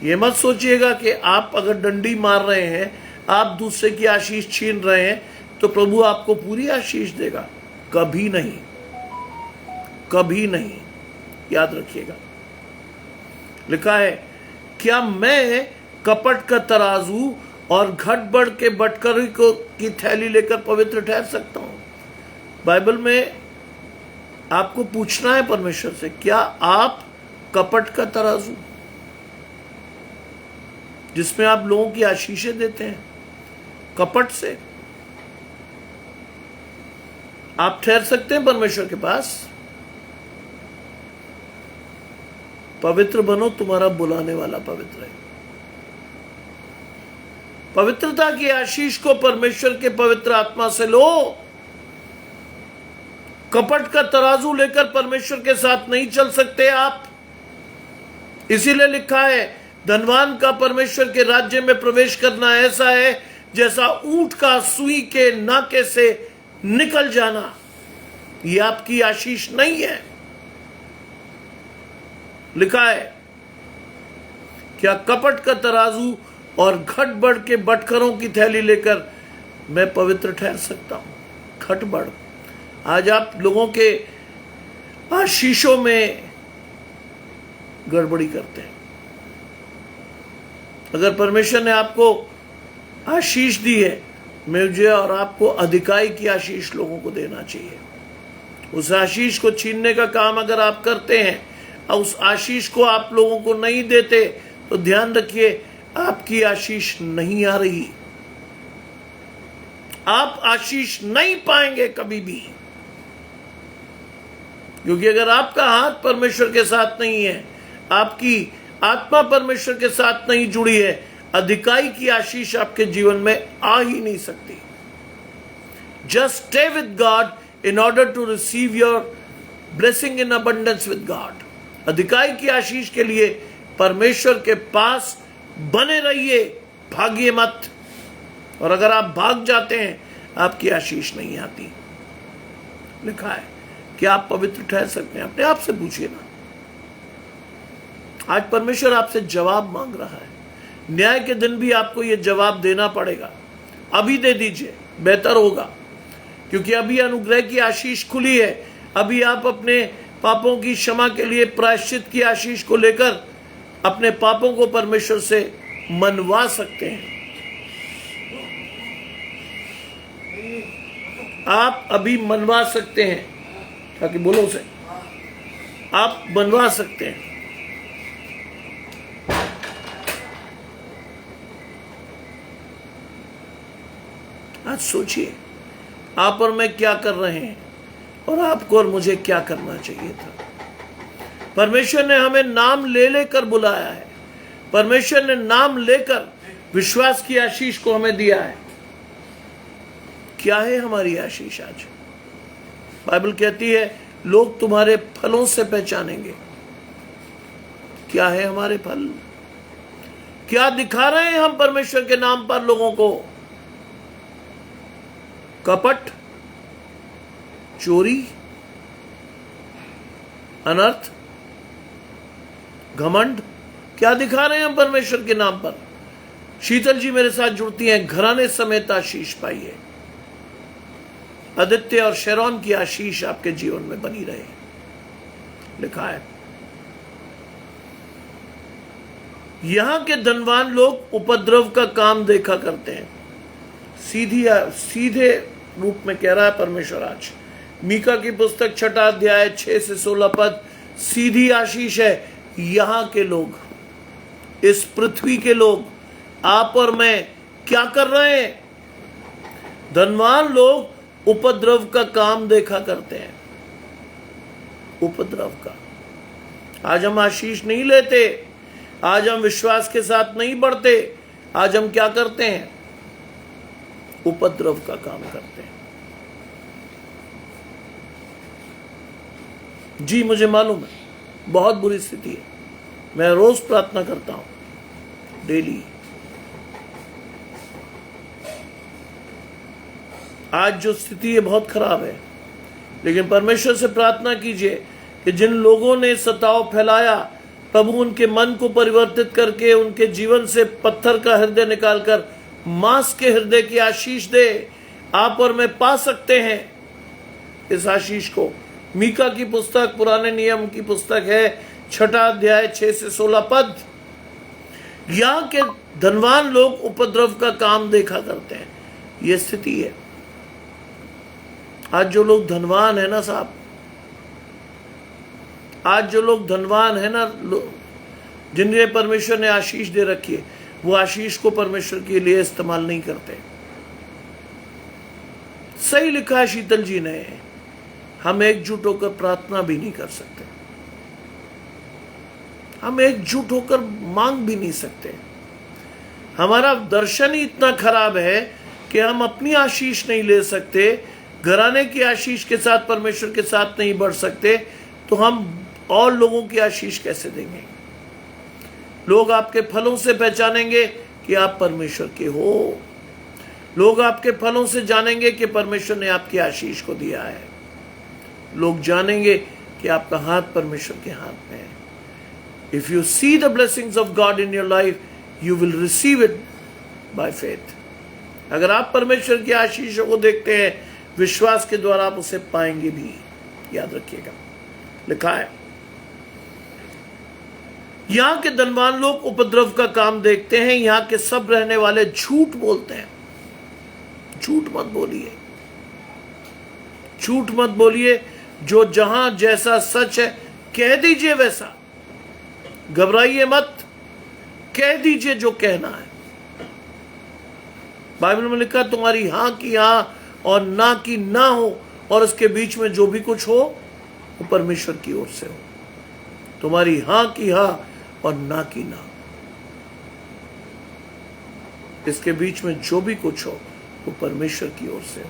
Speaker 1: ये मत सोचिएगा कि आप अगर डंडी मार रहे हैं, आप दूसरे की आशीष छीन रहे हैं, तो प्रभु आपको पूरी आशीष देगा। कभी नहीं, कभी नहीं। याद रखिएगा, लिखा है, क्या मैं कपट का तराजू और घट-बढ़ के बटखरे की थैली लेकर पवित्र ठहर सकता हूं? बाइबल में आपको पूछना है परमेश्वर से, क्या आप कपट का तराजू जिसमें आप लोगों की आशीषें देते हैं, कपट से आप ठहर सकते हैं परमेश्वर के पास? पवित्र बनो, तुम्हारा बुलाने वाला पवित्र है। पवित्रता की आशीष को परमेश्वर के पवित्र आत्मा से लो। कपट का तराजू लेकर परमेश्वर के साथ नहीं चल सकते आप। इसीलिए लिखा है, धनवान का परमेश्वर के राज्य में प्रवेश करना ऐसा है जैसा ऊंट का सुई के नाके से निकल जाना। यह आपकी आशीष नहीं है। लिखा है, क्या कपट का तराजू और घट-बढ़ के बटखरों की थैली लेकर मैं पवित्र ठहर सकता हूं। खट बढ़। आज आप लोगों के आशीषों में गड़बड़ी करते हैं। अगर परमेश्वर ने आपको आशीष दी है, मुझे और आपको अधिकाई की आशीष लोगों को देना चाहिए। उस आशीष को छीनने का काम अगर आप करते हैं और उस आशीष को आप लोगों को नहीं देते, तो ध्यान रखिए आपकी आशीष नहीं आ रही। आप आशीष नहीं पाएंगे कभी भी, क्योंकि अगर आपका हाथ परमेश्वर के साथ नहीं है, आपकी आत्मा परमेश्वर के साथ नहीं जुड़ी है, अधिकाई की आशीष आपके जीवन में आ ही नहीं सकती। Just stay with God in order to receive your blessing in abundance with God. अधिकाई की आशीष के लिए परमेश्वर के पास बने रहिए, भागिए मत। और अगर आप भाग जाते हैं, आपकी आशीष नहीं आती। लिखा है कि आप पवित्र ठहर सकते हैं। अपने आप से पूछिए ना। आज परमेश्वर आपसे जवाब मांग रहा है। न्याय के दिन भी आपको यह जवाब देना पड़ेगा। अभी दे दीजिए, बेहतर होगा, क्योंकि अभी अनुग्रह की आशीष खुली है। अभी आप अपने पापों की क्षमा के लिए प्रायश्चित की आशीष को लेकर अपने पापों को परमेश्वर से मनवा सकते हैं। आप अभी मनवा सकते हैं, ताकि बोलो से आप मनवा सकते हैं। आज सोचिए आप और मैं क्या कर रहे हैं, और आपको और मुझे क्या करना चाहिए था। परमेश्वर ने हमें नाम ले लेकर बुलाया है। परमेश्वर ने नाम लेकर विश्वास की आशीष को हमें दिया है। क्या है हमारी आशीष आज? बाइबल कहती है लोग तुम्हारे फलों से पहचानेंगे। क्या है हमारे फल? क्या दिखा रहे हैं हम परमेश्वर के नाम पर लोगों को? कपट, चोरी, अनर्थ, घमंड, क्या दिखा रहे हैं हम परमेश्वर के नाम पर? शीतल जी मेरे साथ जुड़ती हैं। घराने समेत आशीष पाइए। आदित्य और शेरोन की आशीष आपके जीवन में बनी रहे। लिखा है यहां के धनवान लोग उपद्रव का काम देखा करते हैं। सीधे रूप में कह रहा है परमेश्वर आज। मीका की पुस्तक 6 अध्याय 6 से 16 पद सीधी आशीष है। यहां के लोग, इस पृथ्वी के लोग, आप और मैं क्या कर रहे हैं? धनवान लोग उपद्रव का काम देखा करते हैं। उपद्रव का। आज हम आशीष नहीं लेते। आज हम विश्वास के साथ नहीं बढ़ते। आज हम क्या करते हैं? उपद्रव का काम करते हैं। जी मुझे मालूम है बहुत बुरी स्थिति है। मैं रोज प्रार्थना करता हूं, डेली। आज जो स्थिति है बहुत खराब है, लेकिन परमेश्वर से प्रार्थना कीजिए कि जिन लोगों ने सताव फैलाया, प्रभु उनके मन को परिवर्तित करके उनके जीवन से पत्थर का हृदय निकालकर मांस के हृदय की आशीष दे। आप और मैं पा सकते हैं इस आशीष को। मीका की पुस्तक, पुराने नियम की पुस्तक है, 6 अध्याय 6 से 16 पद। यहां के धनवान लोग उपद्रव का काम देखा करते हैं। यह स्थिति है। आज जो लोग धनवान है ना साहब, आज जो लोग धनवान है ना, जिन्हें परमेश्वर ने आशीष दे रखी है, वो आशीष को परमेश्वर के लिए इस्तेमाल नहीं करते। सही लिखा है शीतल जी ने, हम एकजुट होकर प्रार्थना भी नहीं कर सकते। हम एकजुट होकर मांग भी नहीं सकते। हमारा दर्शन ही इतना खराब है कि हम अपनी आशीष नहीं ले सकते, घराने की आशीष के साथ परमेश्वर के साथ नहीं बढ़ सकते, तो हम और लोगों की आशीष कैसे देंगे? लोग आपके फलों से पहचानेंगे कि आप परमेश्वर के हो। लोग आपके फलों से जानेंगे कि परमेश्वर ने आपकी आशीष को दिया है। लोग जानेंगे कि आपका हाथ परमेश्वर के हाथ में है। If you see the blessings of God in your life, you will receive it by faith. अगर आप परमेश्वर की आशीषों को देखते हैं, विश्वास के द्वारा आप उसे पाएंगे भी। याद रखिएगा, लिखा है यहां के धनवान लोग उपद्रव का काम देखते हैं, यहां के सब रहने वाले झूठ बोलते हैं। झूठ मत बोलिए, झूठ मत बोलिए। जो जहां जैसा सच है कह दीजिए वैसा, घबराइए मत, कह दीजिए जो कहना है। बाइबल में लिखा तुम्हारी हां की हां और ना की ना हो, और इसके बीच में जो भी कुछ हो वो परमेश्वर की ओर से हो। तुम्हारी हां की हां और ना की ना, इसके बीच में जो भी कुछ हो वो परमेश्वर की ओर से हो।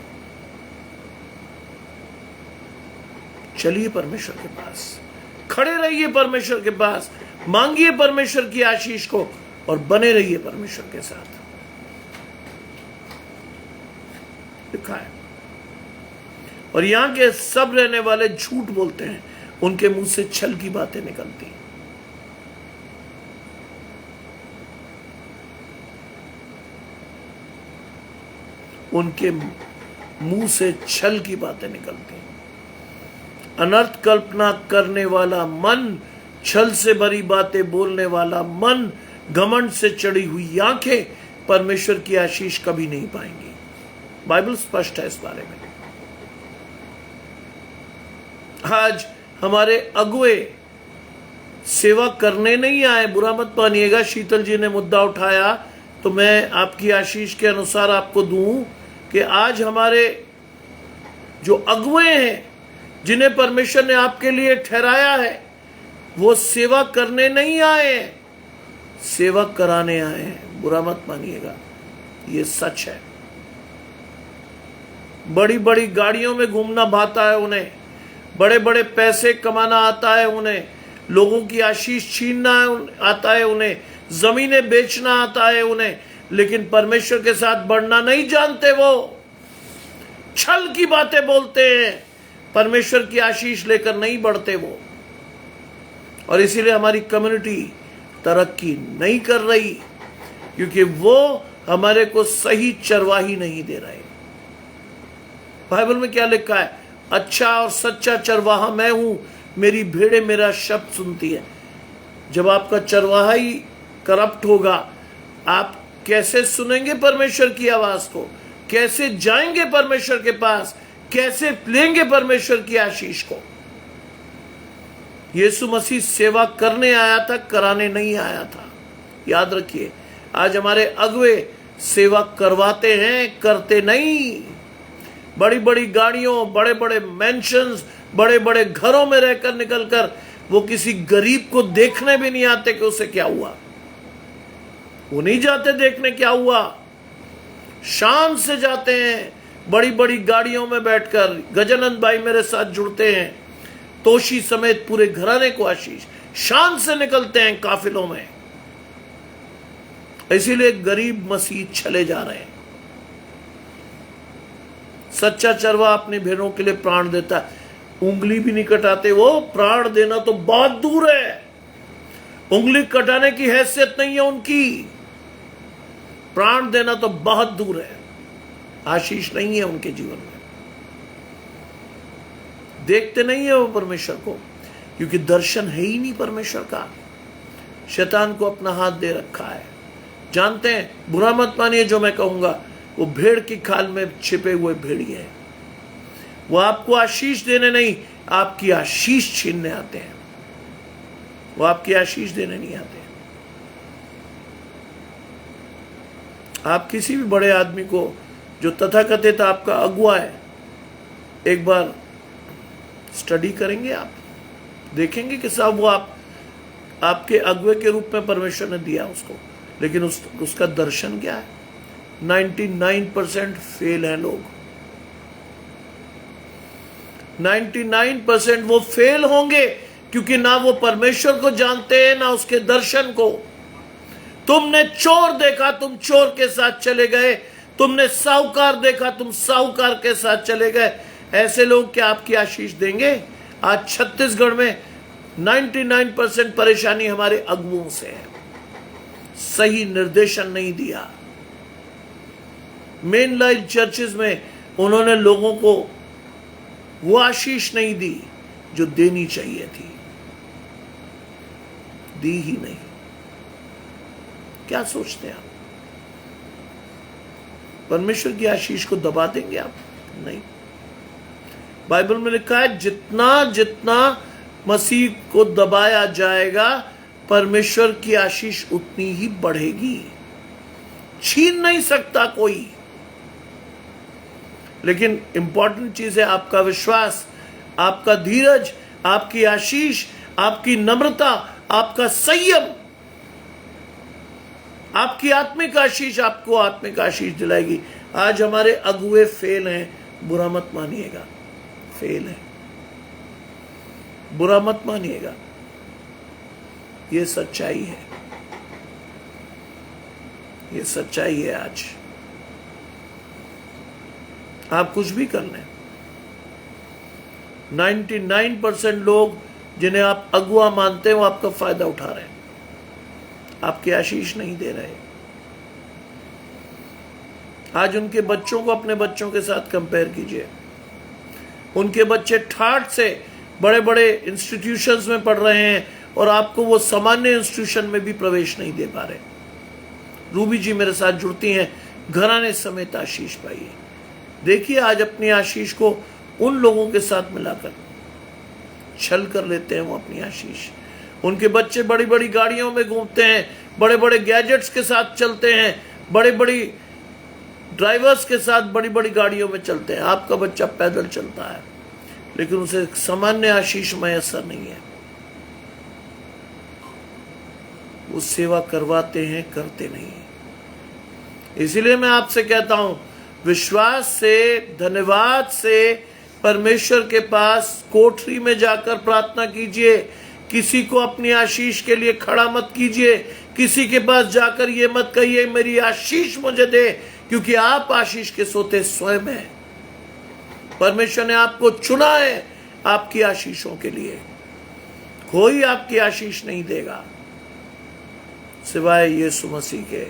Speaker 1: चलिए परमेश्वर के पास, खड़े रहिए परमेश्वर के पास, मांगिए परमेश्वर की आशीष को और बने रहिए परमेश्वर के साथ। लिखा है और यहां के सब रहने वाले झूठ बोलते हैं, उनके मुंह से छल की बातें निकलती हैं। उनके मुंह से छल की बातें निकलती हैं। अनर्थ कल्पना करने वाला मन, छल से भरी बातें बोलने वाला मन, घमंड से चढ़ी हुई आंखें परमेश्वर की आशीष कभी नहीं पाएंगी। बाइबल स्पष्ट है इस बारे में। आज हमारे अगुए सेवा करने नहीं आए, बुरा मत मानिएगा। शीतल जी ने मुद्दा उठाया तो मैं आपकी आशीष के अनुसार आपको दूं कि आज हमारे जो अगुए हैं, जिन्हें परमेश्वर ने आपके लिए ठहराया है, वो सेवा करने नहीं आए, सेवा कराने आए हैं। बुरा मत मानिएगा, ये सच है। बड़ी बड़ी गाड़ियों में घूमना भाता है उन्हें, बड़े बड़े पैसे कमाना आता है उन्हें, लोगों की आशीष छीनना आता है उन्हें, जमीनें बेचना आता है उन्हें, लेकिन परमेश्वर के साथ बढ़ना नहीं जानते। वो छल की बातें बोलते हैं, परमेश्वर की आशीष लेकर नहीं बढ़ते वो। और इसीलिए हमारी कम्युनिटी तरक्की नहीं कर रही, क्योंकि वो हमारे को सही चरवाही नहीं दे रहे। बाइबल में क्या लिखा है? अच्छा और सच्चा चरवाहा मैं हूं, मेरी भेड़ें मेरा शब्द सुनती है। जब आपका चरवाहा ही करप्ट होगा, आप कैसे सुनेंगे परमेश्वर की आवाज को? कैसे जाएंगे परमेश्वर के पास? कैसे लेंगे परमेश्वर की आशीष को? यीशु मसीह सेवा करने आया था, कराने नहीं आया था। याद रखिए, आज हमारे अगुए सेवा करवाते हैं, करते नहीं। बड़ी बड़ी गाड़ियों, बड़े बड़े मैंशंस, बड़े बड़े घरों में रहकर निकलकर वो किसी गरीब को देखने भी नहीं आते कि उसे क्या हुआ। वो नहीं जाते देखने क्या हुआ, शान से जाते हैं। बड़ी बड़ी गाड़ियों में बैठकर गजानंद भाई मेरे साथ जुड़ते हैं, तोशी समेत पूरे घराने को आशीष, शान से निकलते हैं काफिलों में। इसीलिए गरीब मसीह चले जा रहे हैं। सच्चा चरवा अपनी भेड़ों के लिए प्राण देता है, उंगली भी नहीं कटाते वो। प्राण देना तो बहुत दूर है, उंगली कटाने की हैसियत नहीं है उनकी। प्राण देना तो बहुत दूर है, आशीष नहीं है उनके जीवन में। देखते नहीं है वो परमेश्वर को, क्योंकि दर्शन है ही नहीं परमेश्वर का। शैतान को अपना हाथ दे रखा है। जानते हैं, बुरा मत मानिए जो मैं कहूंगा, वो भेड़ की खाल में छिपे हुए भेड़िए हैं। वो आपको आशीष देने नहीं, आपकी आशीष छीनने आते हैं। वो आपकी आशीष देने नहीं आते। आप किसी भी बड़े आदमी को जो तथाकथित आपका अगुआ है, एक बार स्टडी करेंगे, आप देखेंगे कि साहब वो आपके अगुए के रूप में परमेश्वर ने दिया उसको, लेकिन उसका दर्शन क्या है? 99% फेल है लोग। 99% वो फेल होंगे, क्योंकि ना वो परमेश्वर को जानते हैं, ना उसके दर्शन को। तुमने चोर देखा, तुम चोर के साथ चले गए। तुमने साहूकार देखा, तुम साहूकार के साथ चले गए। ऐसे लोग क्या आपकी आशीष देंगे? आज छत्तीसगढ़ में 99% परेशानी हमारे अगुओं से है। सही निर्देशन नहीं दिया। मेन लाइन चर्चेज में उन्होंने लोगों को वो आशीष नहीं दी जो देनी चाहिए थी, दी ही नहीं। क्या सोचते हैं आप? परमेश्वर की आशीष को दबा देंगे आप? नहीं। बाइबल में लिखा है जितना जितना मसीह को दबाया जाएगा परमेश्वर की आशीष उतनी ही बढ़ेगी, छीन नहीं सकता कोई। लेकिन इंपॉर्टेंट चीज है आपका विश्वास, आपका धीरज, आपकी आशीष, आपकी नम्रता, आपका संयम। आपकी आत्मिक आशीष आपको आत्मिक आशीष दिलाएगी। आज हमारे अगुए फेल हैं, बुरा मत मानिएगा, फेल है, बुरा मत मानिएगा, ये सच्चाई है, ये सच्चाई है। आज आप कुछ भी कर लें, 99% लोग जिन्हें आप अगुआ मानते हैं वो आपका फायदा उठा रहे हैं, आपकी आशीष नहीं दे रहे। आज उनके बच्चों को अपने बच्चों के साथ कंपेयर कीजिए। उनके बच्चे ठाठ से बड़े बड़े इंस्टीट्यूशंस में पढ़ रहे हैं और आपको वो सामान्य इंस्टीट्यूशन में भी प्रवेश नहीं दे पा रहे। रूबी जी मेरे साथ जुड़ती हैं, घराने समेत आशीष पाइए। देखिए आज अपनी आशीष को उन लोगों के साथ मिलाकर छल कर लेते हैं वो अपनी आशीष। उनके बच्चे बड़ी बड़ी गाड़ियों में घूमते हैं, बड़े बड़े गैजेट्स के साथ चलते हैं, बड़े बड़ी ड्राइवर्स के साथ बड़ी बड़ी गाड़ियों में चलते हैं। आपका बच्चा पैदल चलता है लेकिन उसे सामान्य आशीष मैसर नहीं है। वो सेवा करवाते हैं, करते नहीं है। इसीलिए मैं आपसे कहता हूं, विश्वास से, धन्यवाद से परमेश्वर के पास कोठरी में जाकर प्रार्थना कीजिए। किसी को अपनी आशीष के लिए खड़ा मत कीजिए। किसी के पास जाकर ये मत कहिए मेरी आशीष मुझे दे, क्योंकि आप आशीष के सोते स्वयं हैं। परमेश्वर ने आपको चुना है आपकी आशीषों के लिए। कोई आपकी आशीष नहीं देगा सिवाय यीशु मसीह के,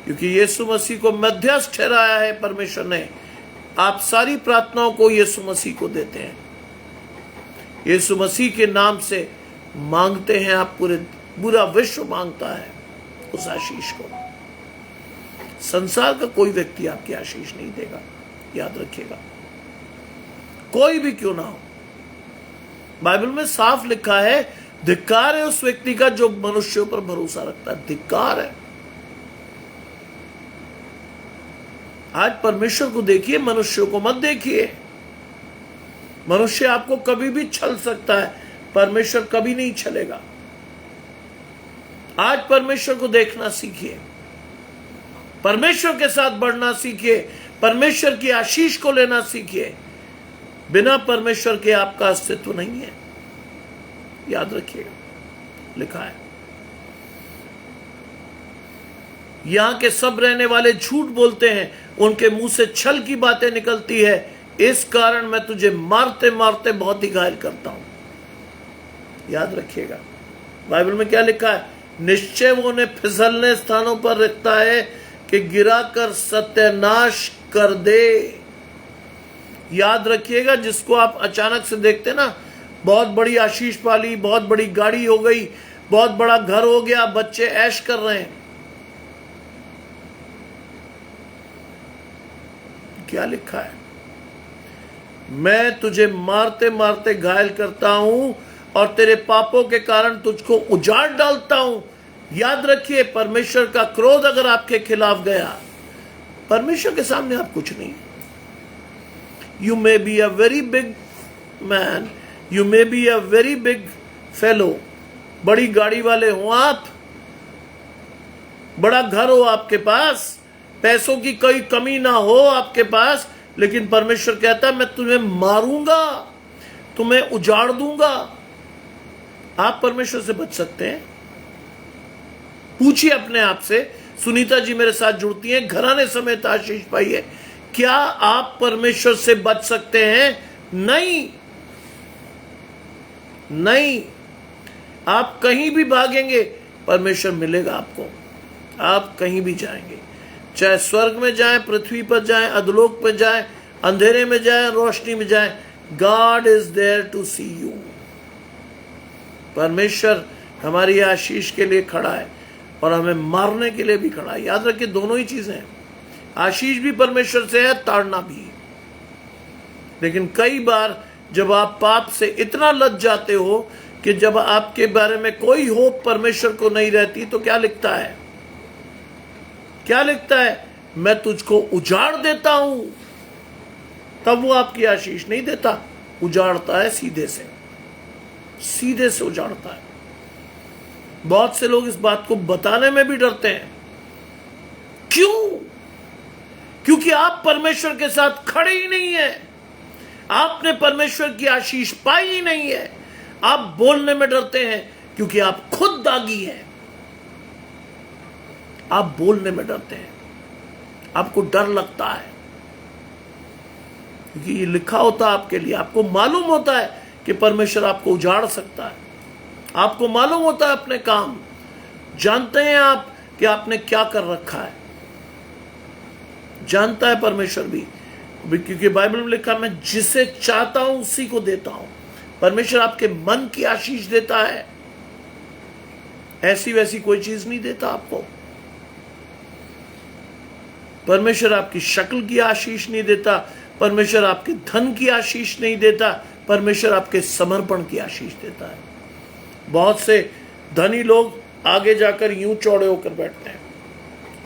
Speaker 1: क्योंकि यीशु मसीह को मध्यस्थ ठहराया है परमेश्वर ने। आप सारी प्रार्थनाओं को यीशु मसीह को देते हैं, यीशु मसीह के नाम से मांगते हैं आप। पूरा विश्व मांगता है उस आशीष को। संसार का कोई व्यक्ति आपकी आशीष नहीं देगा, याद रखिएगा, कोई भी क्यों ना हो। बाइबल में साफ लिखा है धिक्कार है उस व्यक्ति का जो मनुष्यों पर भरोसा रखता है, धिक्कार है। आज परमेश्वर को देखिए, मनुष्यों को मत देखिए। मनुष्य आपको कभी भी छल सकता है, परमेश्वर कभी नहीं छलेगा। आज परमेश्वर को देखना सीखिए, परमेश्वर के साथ बढ़ना सीखिए, परमेश्वर की आशीष को लेना सीखिए। बिना परमेश्वर के आपका अस्तित्व नहीं है, याद रखिएगा, लिखा है। यहां के सब रहने वाले झूठ बोलते हैं, उनके मुंह से छल की बातें निकलती है, इस कारण मैं तुझे मारते मारते बहुत ही घायल करता हूं। याद रखिएगा, बाइबल में क्या लिखा है? निश्चय वो उन्हें फिसलने स्थानों पर रखता है कि गिराकर सत्यानाश कर दे। याद रखिएगा, जिसको आप अचानक से देखते ना, बहुत बड़ी आशीष पाली, बहुत बड़ी गाड़ी हो गई, बहुत बड़ा घर हो गया, बच्चे ऐश कर रहे हैं, क्या लिखा है? मैं तुझे मारते मारते घायल करता हूं और तेरे पापों के कारण तुझको उजाड़ डालता हूं। याद रखिए, परमेश्वर का क्रोध अगर आपके खिलाफ गया, परमेश्वर के सामने आप कुछ नहीं। You may be a very big man, you may be a very big fellow, बड़ी गाड़ी वाले हो आप, बड़ा घर हो आपके पास, पैसों की कोई कमी ना हो आपके पास, लेकिन परमेश्वर कहता है मैं तुम्हें मारूंगा, तुम्हें उजाड़ दूंगा। आप परमेश्वर से बच सकते हैं? पूछिए अपने आप से। सुनीता जी मेरे साथ जुड़ती हैं, घराने समेत आशीष पाइए। क्या आप परमेश्वर से बच सकते हैं? नहीं, नहीं। आप कहीं भी भागेंगे परमेश्वर मिलेगा आपको, आप कहीं भी जाएंगे। चाहे स्वर्ग में जाए, पृथ्वी पर जाए, अधोलोक पर जाए, अंधेरे में जाए, रोशनी में जाए, God is there to see you. परमेश्वर हमारी आशीष के लिए खड़ा है और हमें मारने के लिए भी खड़ा है। याद रखिए, दोनों ही चीजें हैं। आशीष भी परमेश्वर से है, ताड़ना भी। लेकिन कई बार जब आप पाप से इतना लद जाते हो कि जब आपके बारे में कोई होप परमेश्वर को नहीं रहती, तो क्या लिखता है? क्या लिखता है? मैं तुझको उजाड़ देता हूं। तब वो आपकी आशीष नहीं देता, उजाड़ता है सीधे से उजाड़ता है। बहुत से लोग इस बात को बताने में भी डरते हैं। क्यों? क्योंकि आप परमेश्वर के साथ खड़े ही नहीं है। आपने परमेश्वर की आशीष पाई ही नहीं है। आप बोलने में डरते हैं क्योंकि आप खुद दागी हैं। आप बोलने में डरते हैं, आपको डर लगता है, क्योंकि ये लिखा होता है आपके लिए। आपको मालूम होता है कि परमेश्वर आपको उजाड़ सकता है। आपको मालूम होता है अपने काम, जानते हैं आप कि आपने क्या कर रखा है। जानता है परमेश्वर भी, क्योंकि बाइबल में लिखा, मैं जिसे चाहता हूं उसी को देता हूं। परमेश्वर आपके मन की आशीष देता है, ऐसी वैसी कोई चीज नहीं देता आपको। परमेश्वर आपकी शक्ल की आशीष नहीं देता, परमेश्वर आपके धन की आशीष नहीं देता, परमेश्वर आपके समर्पण की आशीष देता है। बहुत से धनी लोग आगे जाकर यूं चौड़े होकर बैठते हैं,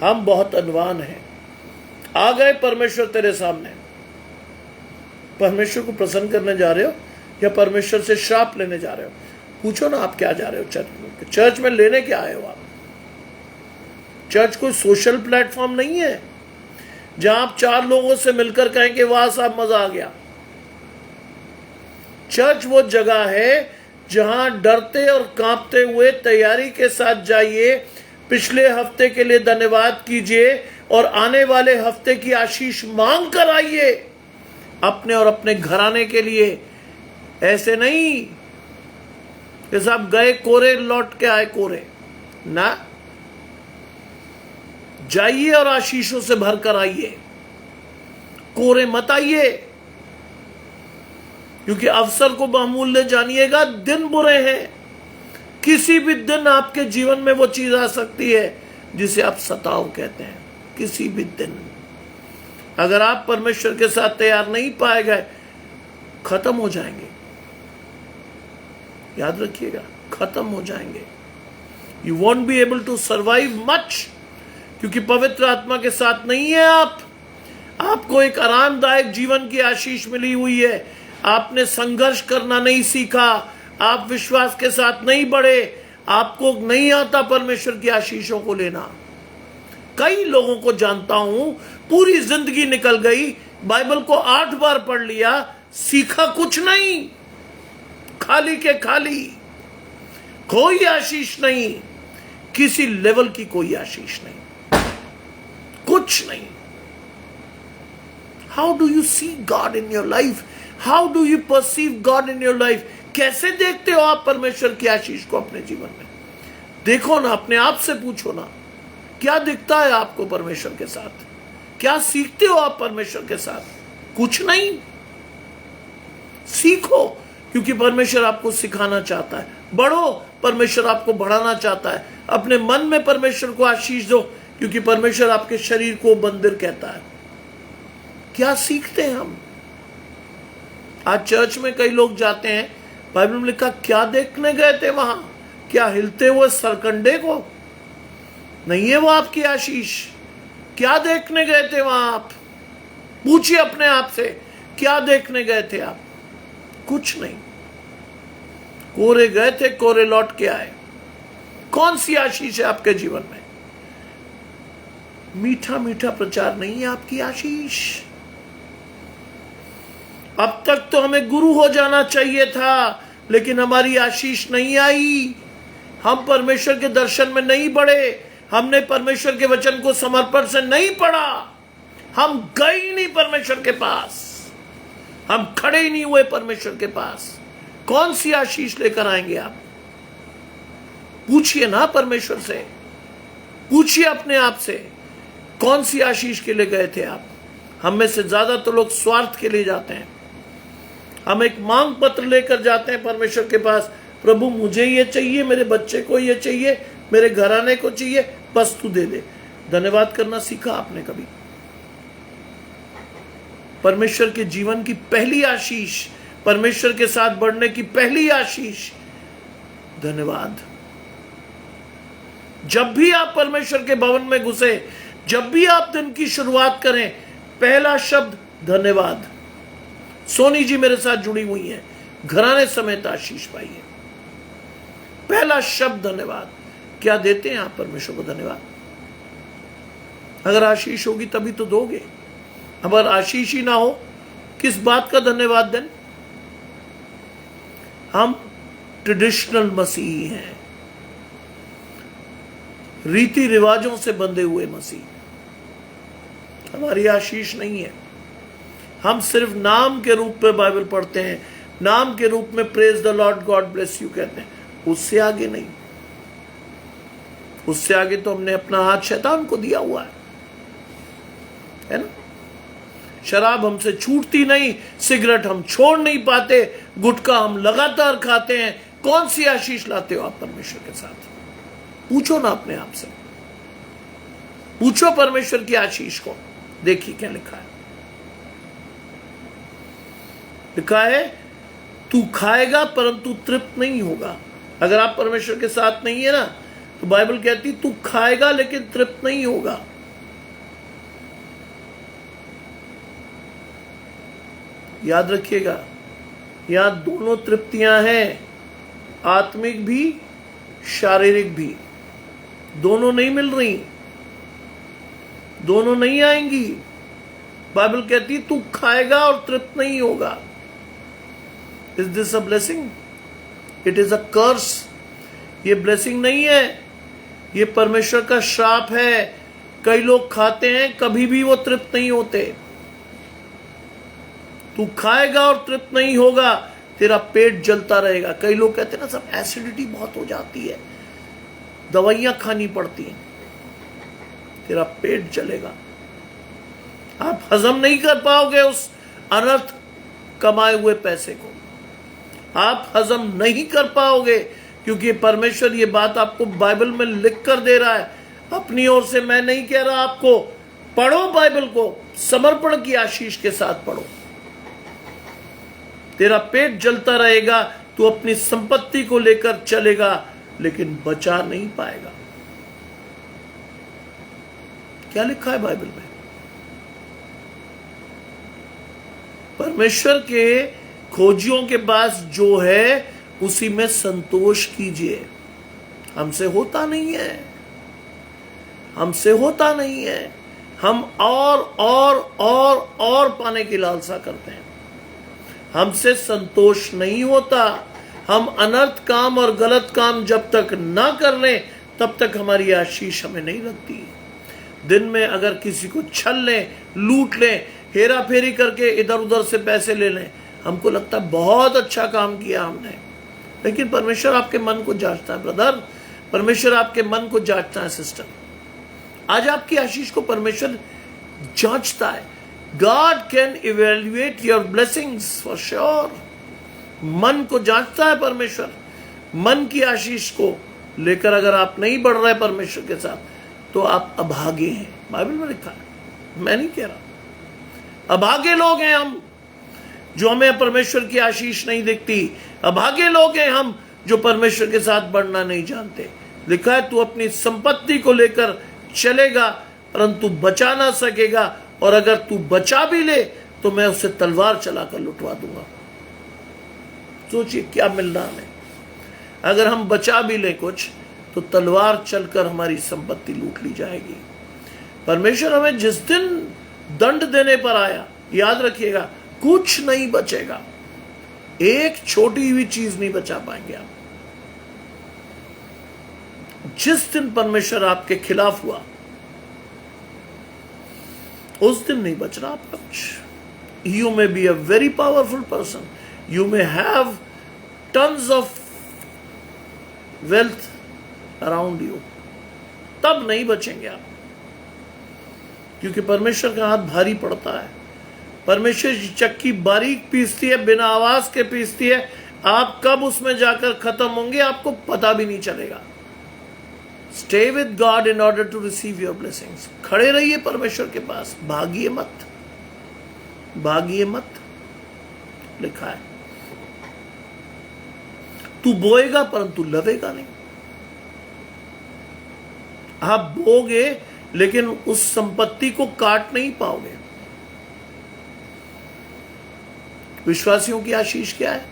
Speaker 1: हम बहुत धनवान हैं। आ गए परमेश्वर तेरे सामने। परमेश्वर को प्रसन्न करने जा रहे हो या परमेश्वर से श्राप लेने जा रहे हो? पूछो ना, आप क्या जा रहे हो चर्च में? चर्च में लेने क्या आए हो आप? चर्च कोई सोशल प्लेटफॉर्म नहीं है जहां आप चार लोगों से मिलकर कहेंगे वाह साहब मजा आ गया। चर्च वो जगह है जहां डरते और कांपते हुए तैयारी के साथ जाइए, पिछले हफ्ते के लिए धन्यवाद कीजिए और आने वाले हफ्ते की आशीष मांग कर आइए अपने और अपने घराने के लिए। ऐसे नहीं कि साहब गए कोरे लौट के आए कोरे ना। जाइए और आशीषों से भरकर आइए, कोरे मत आइए। क्योंकि अवसर को बहुमूल्य जानिएगा, दिन बुरे हैं। किसी भी दिन आपके जीवन में वो चीज आ सकती है जिसे आप सताव कहते हैं। किसी भी दिन अगर आप परमेश्वर के साथ तैयार नहीं पाए गए, खत्म हो जाएंगे। याद रखिएगा, खत्म हो जाएंगे। You won't be able to survive much, क्योंकि पवित्र आत्मा के साथ नहीं है आप। आपको एक आरामदायक जीवन की आशीष मिली हुई है। आपने संघर्ष करना नहीं सीखा, आप विश्वास के साथ नहीं बढ़े, आपको नहीं आता परमेश्वर की आशीषों को लेना। कई लोगों को जानता हूं, पूरी जिंदगी निकल गई, बाइबल को 8 बार पढ़ लिया, सीखा कुछ नहीं, खाली के खाली, कोई आशीष नहीं, किसी लेवल की कोई आशीष नहीं, कुछ नहीं। How do you see God in your life? How do you perceive God in your life? कैसे देखते हो आप परमेश्वर की आशीष को अपने जीवन में? देखो ना, अपने आप से पूछो ना, क्या दिखता है आपको परमेश्वर के साथ? क्या सीखते हो आप परमेश्वर के साथ? कुछ नहीं। सीखो, क्योंकि परमेश्वर आपको सिखाना चाहता है। बढ़ो, परमेश्वर आपको बढ़ाना चाहता है। अपने मन में परमेश्वर को आशीष दो, क्योंकि परमेश्वर आपके शरीर को मंदिर कहता है। क्या सीखते हैं हम? आज चर्च में कई लोग जाते हैं, बाइबल में लिखा क्या देखने गए थे वहां? क्या हिलते हुए सरकंडे को? नहीं है वो आपकी आशीष। क्या देखने गए थे वहां आप? पूछिए अपने आप से, क्या देखने गए थे आप? कुछ नहीं। कोरे गए थे, कोरे लौट के आए। कौन सी आशीष है आपके जीवन में? मीठा मीठा प्रचार नहीं है आपकी आशीष। अब तक तो हमें गुरु हो जाना चाहिए था, लेकिन हमारी आशीष नहीं आई। हम परमेश्वर के दर्शन में नहीं बढ़े, हमने परमेश्वर के वचन को समर्पण से नहीं पढ़ा, हम गए ही नहीं परमेश्वर के पास, हम खड़े ही नहीं हुए परमेश्वर के पास। कौन सी आशीष लेकर आएंगे आप? पूछिए ना परमेश्वर से, पूछिए अपने आप से। कौन सी आशीष के लिए गए थे आप? हम में से ज्यादा तो लोग स्वार्थ के लिए जाते हैं। हम एक मांग पत्र लेकर जाते हैं परमेश्वर के पास, प्रभु मुझे ये चाहिए, मेरे बच्चे को ये चाहिए, मेरे घराने को चाहिए, बस तू दे दे। धन्यवाद करना सीखा आपने कभी? परमेश्वर के जीवन की पहली आशीष, परमेश्वर के साथ बढ़ने की पहली आशीष धन्यवाद। जब भी आप परमेश्वर के भवन में घुसे, जब भी आप दिन की शुरुआत करें, पहला शब्द धन्यवाद। सोनी जी मेरे साथ जुड़ी हुई हैं, घराने समेत आशीष पाई है। पहला शब्द धन्यवाद। क्या देते हैं आप परमेश्वर को धन्यवाद? अगर आशीष होगी तभी तो दोगे। अगर आशीष ही ना हो, किस बात का धन्यवाद दें? हम ट्रेडिशनल मसीही हैं, रीति रिवाजों से बंधे हुए मसीह। हमारी आशीष नहीं है। हम सिर्फ नाम के रूप में बाइबल पढ़ते हैं, नाम के रूप में praise the Lord God bless you कहते हैं, उससे आगे नहीं। उससे आगे तो हमने अपना हाथ शैतान को दिया हुआ है ना? शराब हमसे छूटती नहीं, सिगरेट हम छोड़ नहीं पाते, गुटखा हम लगातार खाते हैं। कौन सी आशीष लाते हो आप परमेश्वर के साथ? पूछो ना अपने आप से, पूछो परमेश्वर की आशीष को। देखिए क्या लिखा है। लिखा है तू खाएगा परंतु तृप्त नहीं होगा। अगर आप परमेश्वर के साथ नहीं है ना, तो बाइबल कहती तू खाएगा लेकिन तृप्त नहीं होगा। याद रखिएगा, यहां दोनों तृप्तियां हैं, आत्मिक भी शारीरिक भी। दोनों नहीं मिल रही, दोनों नहीं आएंगी। बाइबल कहती तू खाएगा और तृप्त नहीं होगा। Is this a blessing? It is a curse. ये ब्लेसिंग नहीं है, ये परमेश्वर का श्राप है। कई लोग खाते हैं, कभी भी वो तृप्त नहीं होते। तू खाएगा और तृप्त नहीं होगा, तेरा पेट जलता रहेगा। कई लोग कहते हैं ना सब एसिडिटी बहुत हो जाती है, दवाइयां खानी पड़ती हैं, तेरा पेट जलेगा। आप हजम नहीं कर पाओगे उस अनर्थ कमाए हुए पैसे को, आप हजम नहीं कर पाओगे, क्योंकि परमेश्वर ये बात आपको बाइबल में लिख कर दे रहा है। अपनी ओर से मैं नहीं कह रहा आपको, पढ़ो बाइबल को, समर्पण की आशीष के साथ पढ़ो। तेरा पेट जलता रहेगा, तू अपनी संपत्ति को लेकर चलेगा लेकिन बचा नहीं पाएगा। क्या लिखा है बाइबल में? परमेश्वर के खोजियों के पास जो है उसी में संतोष कीजिए। हमसे होता नहीं है, हमसे होता नहीं है। हम और पाने की लालसा करते हैं, हमसे संतोष नहीं होता। हम अनर्थ काम और गलत काम जब तक ना कर लें तब तक हमारी आशीष हमें नहीं लगती। दिन में अगर किसी को छल लें, लूट लें, हेरा फेरी करके इधर उधर से पैसे ले लें, हमको लगता है बहुत अच्छा काम किया हमने। लेकिन परमेश्वर आपके मन को जांचता है ब्रदर, परमेश्वर आपके मन को जांचता है सिस्टर। आज आपकी आशीष को परमेश्वर जांचता है। God can evaluate your blessings for sure. मन को जांचता है परमेश्वर। मन की आशीष को लेकर अगर आप नहीं बढ़ रहे परमेश्वर के साथ, तो आप अभागे हैं। बाइबल में लिखा है, मैं नहीं कह रहा। अभागे लोग हैं हम जो हमें परमेश्वर की आशीष नहीं दिखती। अभागे लोग हैं हम जो परमेश्वर के साथ बढ़ना नहीं जानते। लिखा है तू अपनी संपत्ति को लेकर चलेगा परंतु बचा ना सकेगा, और अगर तू बचा भी ले तो मैं उसे तलवार चलाकर लुटवा दूंगा। सोचिए क्या मिल रहा है। अगर हम बचा भी ले कुछ तो तलवार चलकर हमारी संपत्ति लूट ली जाएगी। परमेश्वर हमें जिस दिन दंड देने पर आया, याद रखिएगा कुछ नहीं बचेगा, एक छोटी हुई चीज नहीं बचा पाएंगे आप। जिस दिन परमेश्वर आपके खिलाफ हुआ उस दिन नहीं बचना आपका कुछ। You may be a very powerful person, you may have tons of wealth around you, तब नहीं बचेंगे आप। क्योंकि परमेश्वर का हाथ भारी पड़ता है। परमेश्वर की चक्की बारीक पीसती है, बिना आवाज के पीसती है। आप कब उसमें जाकर खत्म होंगे आपको पता भी नहीं चलेगा। Stay with God in order to receive your blessings. खड़े रहिए परमेश्वर के पास, भागिए मत, भागिए मत। लिखा है तू बोएगा परंतु लवेगा नहीं। आप बोगे लेकिन उस संपत्ति को काट नहीं पाओगे। विश्वासियों की आशीष क्या है?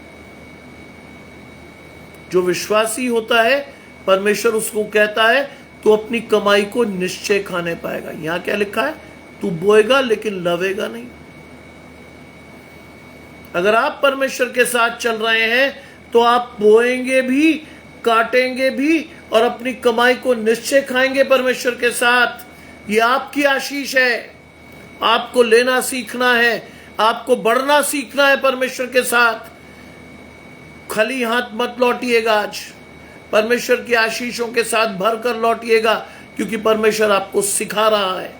Speaker 1: जो विश्वासी होता है परमेश्वर उसको कहता है तू अपनी कमाई को निश्चय खाने पाएगा। यहां क्या लिखा है? तू बोएगा लेकिन लवेगा नहीं। अगर आप परमेश्वर के साथ चल रहे हैं तो आप बोएंगे भी, काटेंगे भी और अपनी कमाई को निश्चय खाएंगे परमेश्वर के साथ। ये आपकी आशीष है। आपको लेना सीखना है, आपको बढ़ना सीखना है परमेश्वर के साथ। खाली हाथ मत लौटिएगा। आज परमेश्वर की आशीषों के साथ भरकर लौटिएगा, क्योंकि परमेश्वर आपको सिखा रहा है।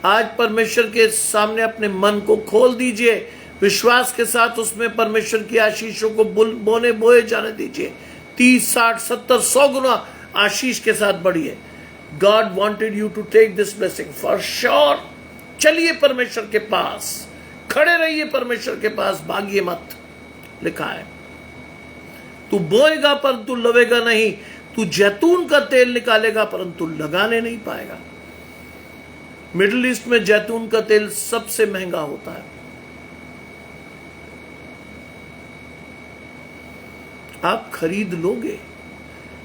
Speaker 1: आज परमेश्वर के सामने अपने मन को खोल दीजिए, विश्वास के साथ उसमें परमेश्वर की आशीषों को बोने बोए जाने दीजिए। 30, 60, 70, 100 गुना आशीष के साथ बढ़िए। God wanted you to take this blessing for sure. चलिए परमेश्वर के पास, खड़े रहिए परमेश्वर के पास, भागिए मत। लिखा है तू बोएगा परंतु लवेगा नहीं, तू जैतून का तेल निकालेगा परंतु लगाने नहीं पाएगा। मिडिल ईस्ट में जैतून का तेल सबसे महंगा होता है। आप खरीद लोगे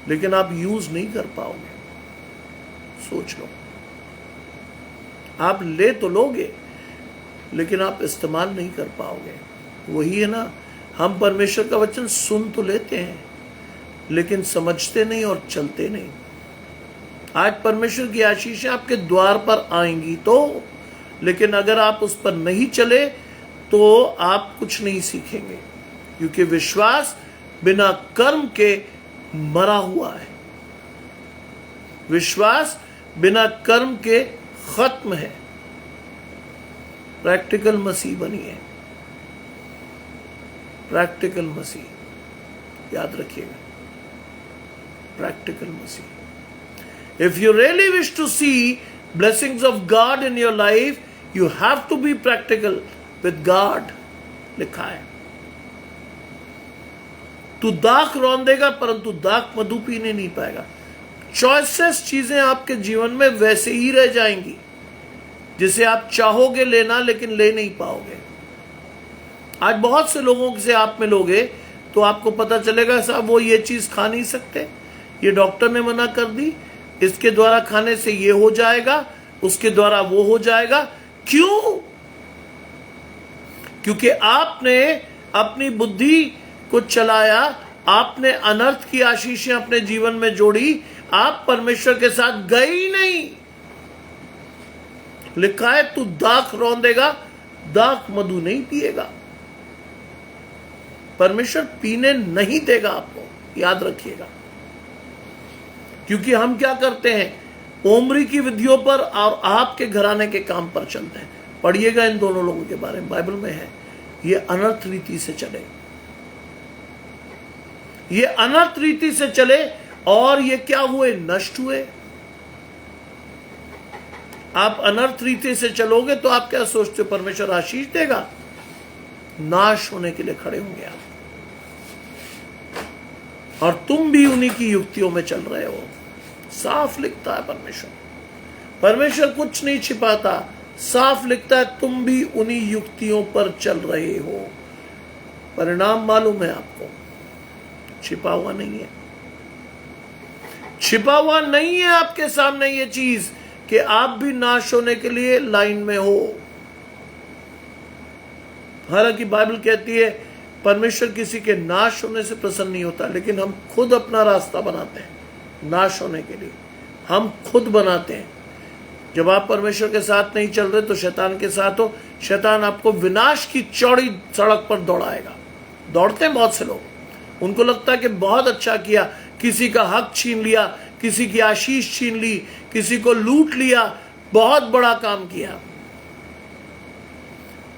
Speaker 1: लेकिन आप यूज नहीं कर पाओगे। सोच लो, आप ले तो लोगे लेकिन आप इस्तेमाल नहीं कर पाओगे। वही है ना, हम परमेश्वर का वचन सुन तो लेते हैं लेकिन समझते नहीं और चलते नहीं। आज परमेश्वर की आशीषें आपके द्वार पर आएंगी तो, लेकिन अगर आप उस पर नहीं चले तो आप कुछ नहीं सीखेंगे, क्योंकि विश्वास बिना कर्म के मरा हुआ है। विश्वास बिना कर्म के खत्म है। प्रैक्टिकल मसीह बनिए, प्रैक्टिकल मसीह, याद रखिएगा, प्रैक्टिकल मसीह। If you really wish to see blessings of God in your life, you have to be practical with God. लिखा है तू दाख रौंदेगा परंतु दाख मधु पीने नहीं पाएगा। चॉइसेस चीजें आपके जीवन में वैसे ही रह जाएंगी जिसे आप चाहोगे लेना लेकिन ले नहीं पाओगे। आज बहुत से लोगों से आप मिलोगे तो आपको पता चलेगा साहब वो ये चीज खा नहीं सकते, ये डॉक्टर ने मना कर दी, इसके द्वारा खाने से ये हो जाएगा, उसके द्वारा वो हो जाएगा। क्यों? क्योंकि आपने अपनी बुद्धि को चलाया, आपने अनर्थ की आशीषें अपने जीवन में जोड़ी, आप परमेश्वर के साथ गए ही नहीं। लिखा है तू दाख रौंदेगा, दाख मधु नहीं पिएगा। परमेश्वर पीने नहीं देगा आपको, याद रखिएगा। क्योंकि हम क्या करते हैं, ओमरी की विधियों पर और आपके घराने के काम पर चलते हैं। पढ़िएगा इन दोनों लोगों के बारे में, बाइबल में है। ये अनर्थ रीति से चले, ये अनर्थ रीति से चले और ये क्या हुए, नष्ट हुए। आप अनर्थ रीति से चलोगे तो आप क्या सोचते हो परमेश्वर आशीष देगा? नाश होने के लिए खड़े होंगे आप, और तुम भी उन्हीं की युक्तियों में चल रहे हो। साफ लिखता है परमेश्वर, परमेश्वर कुछ नहीं छिपाता, साफ लिखता है तुम भी उन्हीं युक्तियों पर चल रहे हो। परिणाम मालूम है आपको, छिपा हुआ नहीं है, छिपा हुआ नहीं है आपके सामने ये चीज कि आप भी नाश होने के लिए लाइन में हो। हालांकि बाइबल कहती है परमेश्वर किसी के नाश होने से प्रसन्न नहीं होता, लेकिन हम खुद अपना रास्ता बनाते हैं नाश होने के लिए, हम खुद बनाते हैं। जब आप परमेश्वर के साथ नहीं चल रहे तो शैतान के साथ हो, शैतान आपको विनाश की चौड़ी सड़क पर दौड़ाएगा। दौड़ते हैं बहुत से लोग, उनको लगता है कि बहुत अच्छा किया, किसी का हक छीन लिया, किसी की आशीष छीन ली, किसी को लूट लिया, बहुत बड़ा काम किया।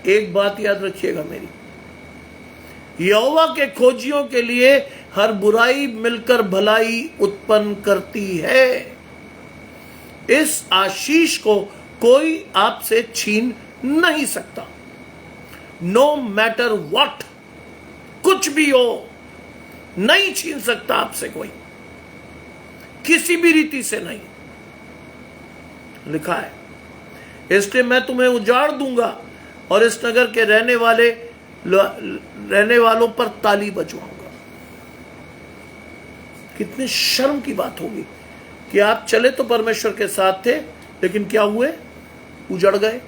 Speaker 1: एक बात याद रखिएगा मेरी, यहोवा के खोजियों के लिए हर बुराई मिलकर भलाई उत्पन्न करती है। इस आशीष को कोई आपसे छीन नहीं सकता। नो मैटर व्हाट, कुछ भी हो, नहीं छीन सकता आपसे कोई, किसी भी रीति से नहीं। लिखा है, इसलिए मैं तुम्हें उजाड़ दूंगा और इस नगर के रहने वालों पर ताली बजवाऊंगा। कितनी शर्म की बात होगी कि आप चले तो परमेश्वर के साथ थे, लेकिन क्या हुए? उजड़ गए।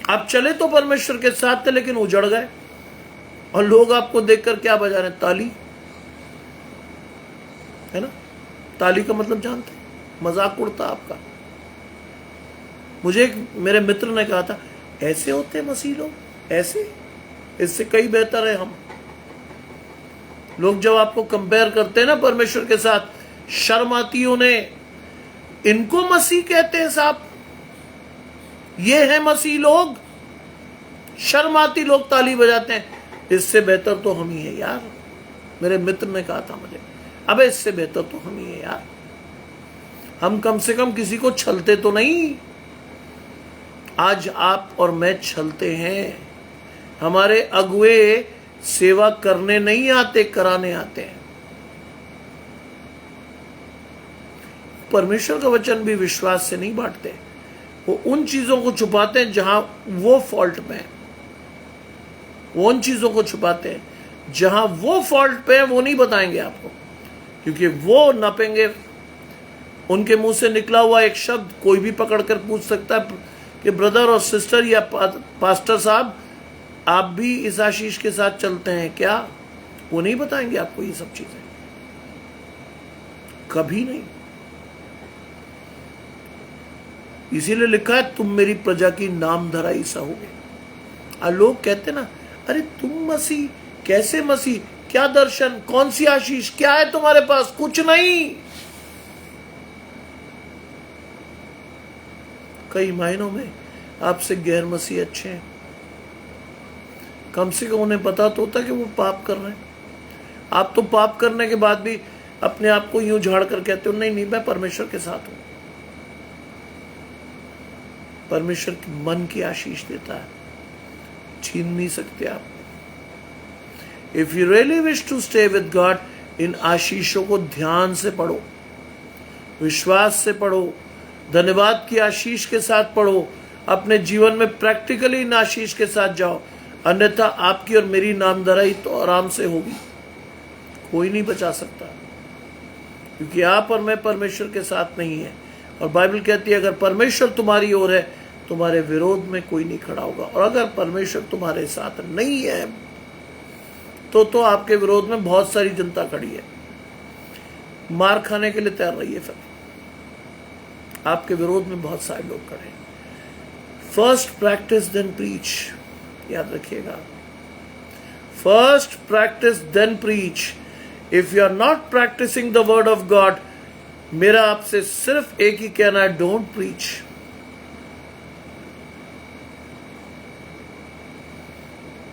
Speaker 1: आप चले तो परमेश्वर के साथ थे, लेकिन उजड़ गए। और लोग आपको देखकर क्या बजा रहे? ताली, है ना? ताली का मतलब जानते हैं, मजाक उड़ता आपका। मुझे एक मेरे मित्र ने कहा था, ऐसे होते मसीह लोग, ऐसे, इससे कई बेहतर है हम। लोग जब आपको कंपेयर करते हैं ना परमेश्वर के साथ, शर्म आती है उन्हें। इनको मसीह कहते हैं साहब, ये है मसीह लोग। शर्म आती, लोग ताली बजाते हैं। इससे बेहतर तो हम ही है यार। मेरे मित्र ने कहा था मुझे, अबे इससे बेहतर तो हम ही है यार। हम कम से कम किसी को छलते तो नहीं। आज आप और मैं छलते हैं। हमारे अगुए सेवा करने नहीं आते, कराने आते हैं। परमेश्वर का वचन भी विश्वास से नहीं बांटते। वो उन चीजों को छुपाते हैं जहां वो फॉल्ट में है। वो उन चीजों को छुपाते हैं जहां वो फॉल्ट पे है, वो नहीं बताएंगे आपको, क्योंकि वो नापेंगे। उनके मुंह से निकला हुआ एक शब्द कोई भी पकड़कर पूछ सकता है कि ब्रदर और सिस्टर या पास्टर साहब, आप भी इस आशीष के साथ चलते हैं क्या? वो नहीं बताएंगे आपको ये सब चीजें, कभी नहीं। इसीलिए लिखा है, तुम मेरी प्रजा की नाम धराई सहोगे। और लोग कहते ना, अरे तुम मसीह, कैसे मसीह, क्या दर्शन, कौन सी आशीष, क्या है तुम्हारे पास? कुछ नहीं। कई मायनों में आपसे गैर मसीह अच्छे हैं। कम से कम उन्हें पता तो होता कि वो पाप कर रहे हैं। आप तो पाप करने के बाद भी अपने आप को यूं झाड़ कर कहते हो, नहीं नहीं मैं परमेश्वर के साथ हूं। परमेश्वर मन की आशीष देता है, छीन नहीं सकते आप। If you really wish to stay with God, इन आशीषों को ध्यान से पढ़ो, विश्वास से पढ़ो, धन्यवाद की आशीष के साथ पढ़ो। अपने जीवन में प्रैक्टिकली इन आशीष के साथ जाओ, अन्यथा आपकी और मेरी नामधराई तो आराम से होगी। कोई नहीं बचा सकता, क्योंकि आप और मैं परमेश्वर के साथ नहीं है। और बाइबल कहती है, अगर परमेश्वर तुम्हारी ओर है, तुम्हारे विरोध में कोई नहीं खड़ा होगा। और अगर परमेश्वर तुम्हारे साथ नहीं है, तो आपके विरोध में बहुत सारी जनता खड़ी है। मार खाने के लिए तैयार रहिए। फिर आपके विरोध में बहुत सारे लोग खड़े हैं। फर्स्ट प्रैक्टिस देन प्रीच, याद रखिएगा। First practice then preach. If you are not practising the word of God, मेरा आपसे सिर्फ एक ही कहना है, डोंट प्रीच।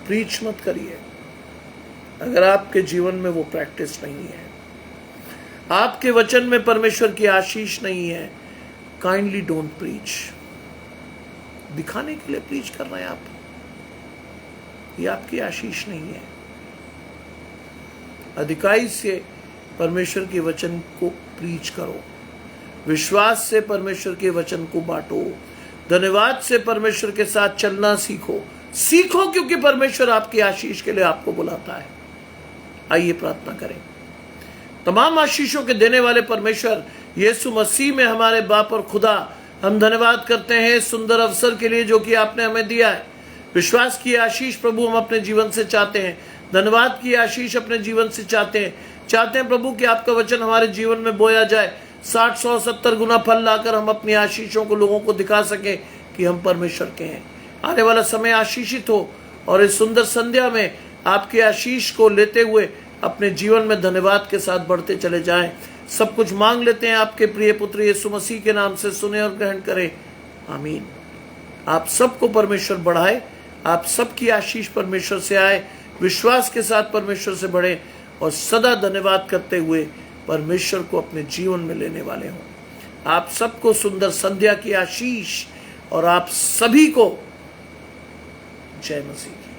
Speaker 1: प्रीच मत करिए अगर आपके जीवन में वो प्रैक्टिस नहीं है, आपके वचन में परमेश्वर की आशीष नहीं है। Kindly don't preach. दिखाने के लिए प्रीच कर रहे हैं आप, ये आपकी आशीष नहीं है। अधिकाई से परमेश्वर के वचन को प्रीच करो, विश्वास से परमेश्वर के वचन को बांटो, धन्यवाद से परमेश्वर के साथ चलना सीखो। क्योंकि परमेश्वर आपकी आशीष के लिए आपको बुलाता है। आइए प्रार्थना करें। तमाम आशीषों के देने वाले परमेश्वर यीशु मसीह में हमारे बाप और खुदा, हम धन्यवाद करते हैं इस सुंदर अवसर के लिए जो कि आपने हमें दिया है। विश्वास की आशीष प्रभु हम अपने जीवन से चाहते हैं, धन्यवाद की आशीष अपने जीवन से चाहते हैं प्रभु कि आपका वचन हमारे जीवन में बोया जाए, 60, 100, 70 गुना फल लाकर हम अपनी आशीषों को लोगों को दिखा सकें कि हम परमेश्वर के हैं। आने वाला समय आशीषित हो और इस सुंदर संध्या में आपकी आशीष को लेते हुए अपने जीवन में धन्यवाद के साथ बढ़ते चले जाएं। सब कुछ मांग लेते हैं आपके प्रिय पुत्र यीशु मसीह के नाम से, सुने और ग्रहण करें, आमीन। आप सबको परमेश्वर बढ़ाए, आप सबकी आशीष परमेश्वर से आए, विश्वास के साथ परमेश्वर से बढ़े और सदा धन्यवाद करते हुए परमेश्वर को अपने जीवन में लेने वाले हों। आप सबको सुंदर संध्या की आशीष और आप सभी को जय मसीह।